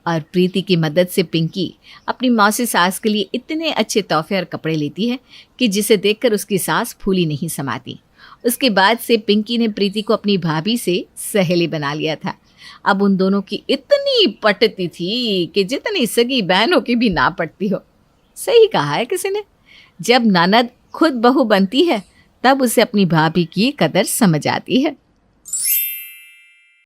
और प्रीति की मदद से पिंकी अपनी मौसी सास के लिए इतने अच्छे तोहफे और कपड़े लेती है कि जिसे देखकर उसकी सास फूली नहीं समाती। उसके बाद से पिंकी ने प्रीति को अपनी भाभी से सहेली बना लिया था। अब उन दोनों की इतनी पटती थी कि जितनी सगी बहनों की भी ना पटती हो। सही कहा है किसी ने, जब ननद खुद बहू बनती है तब उसे अपनी भाभी की कदर समझ आती है।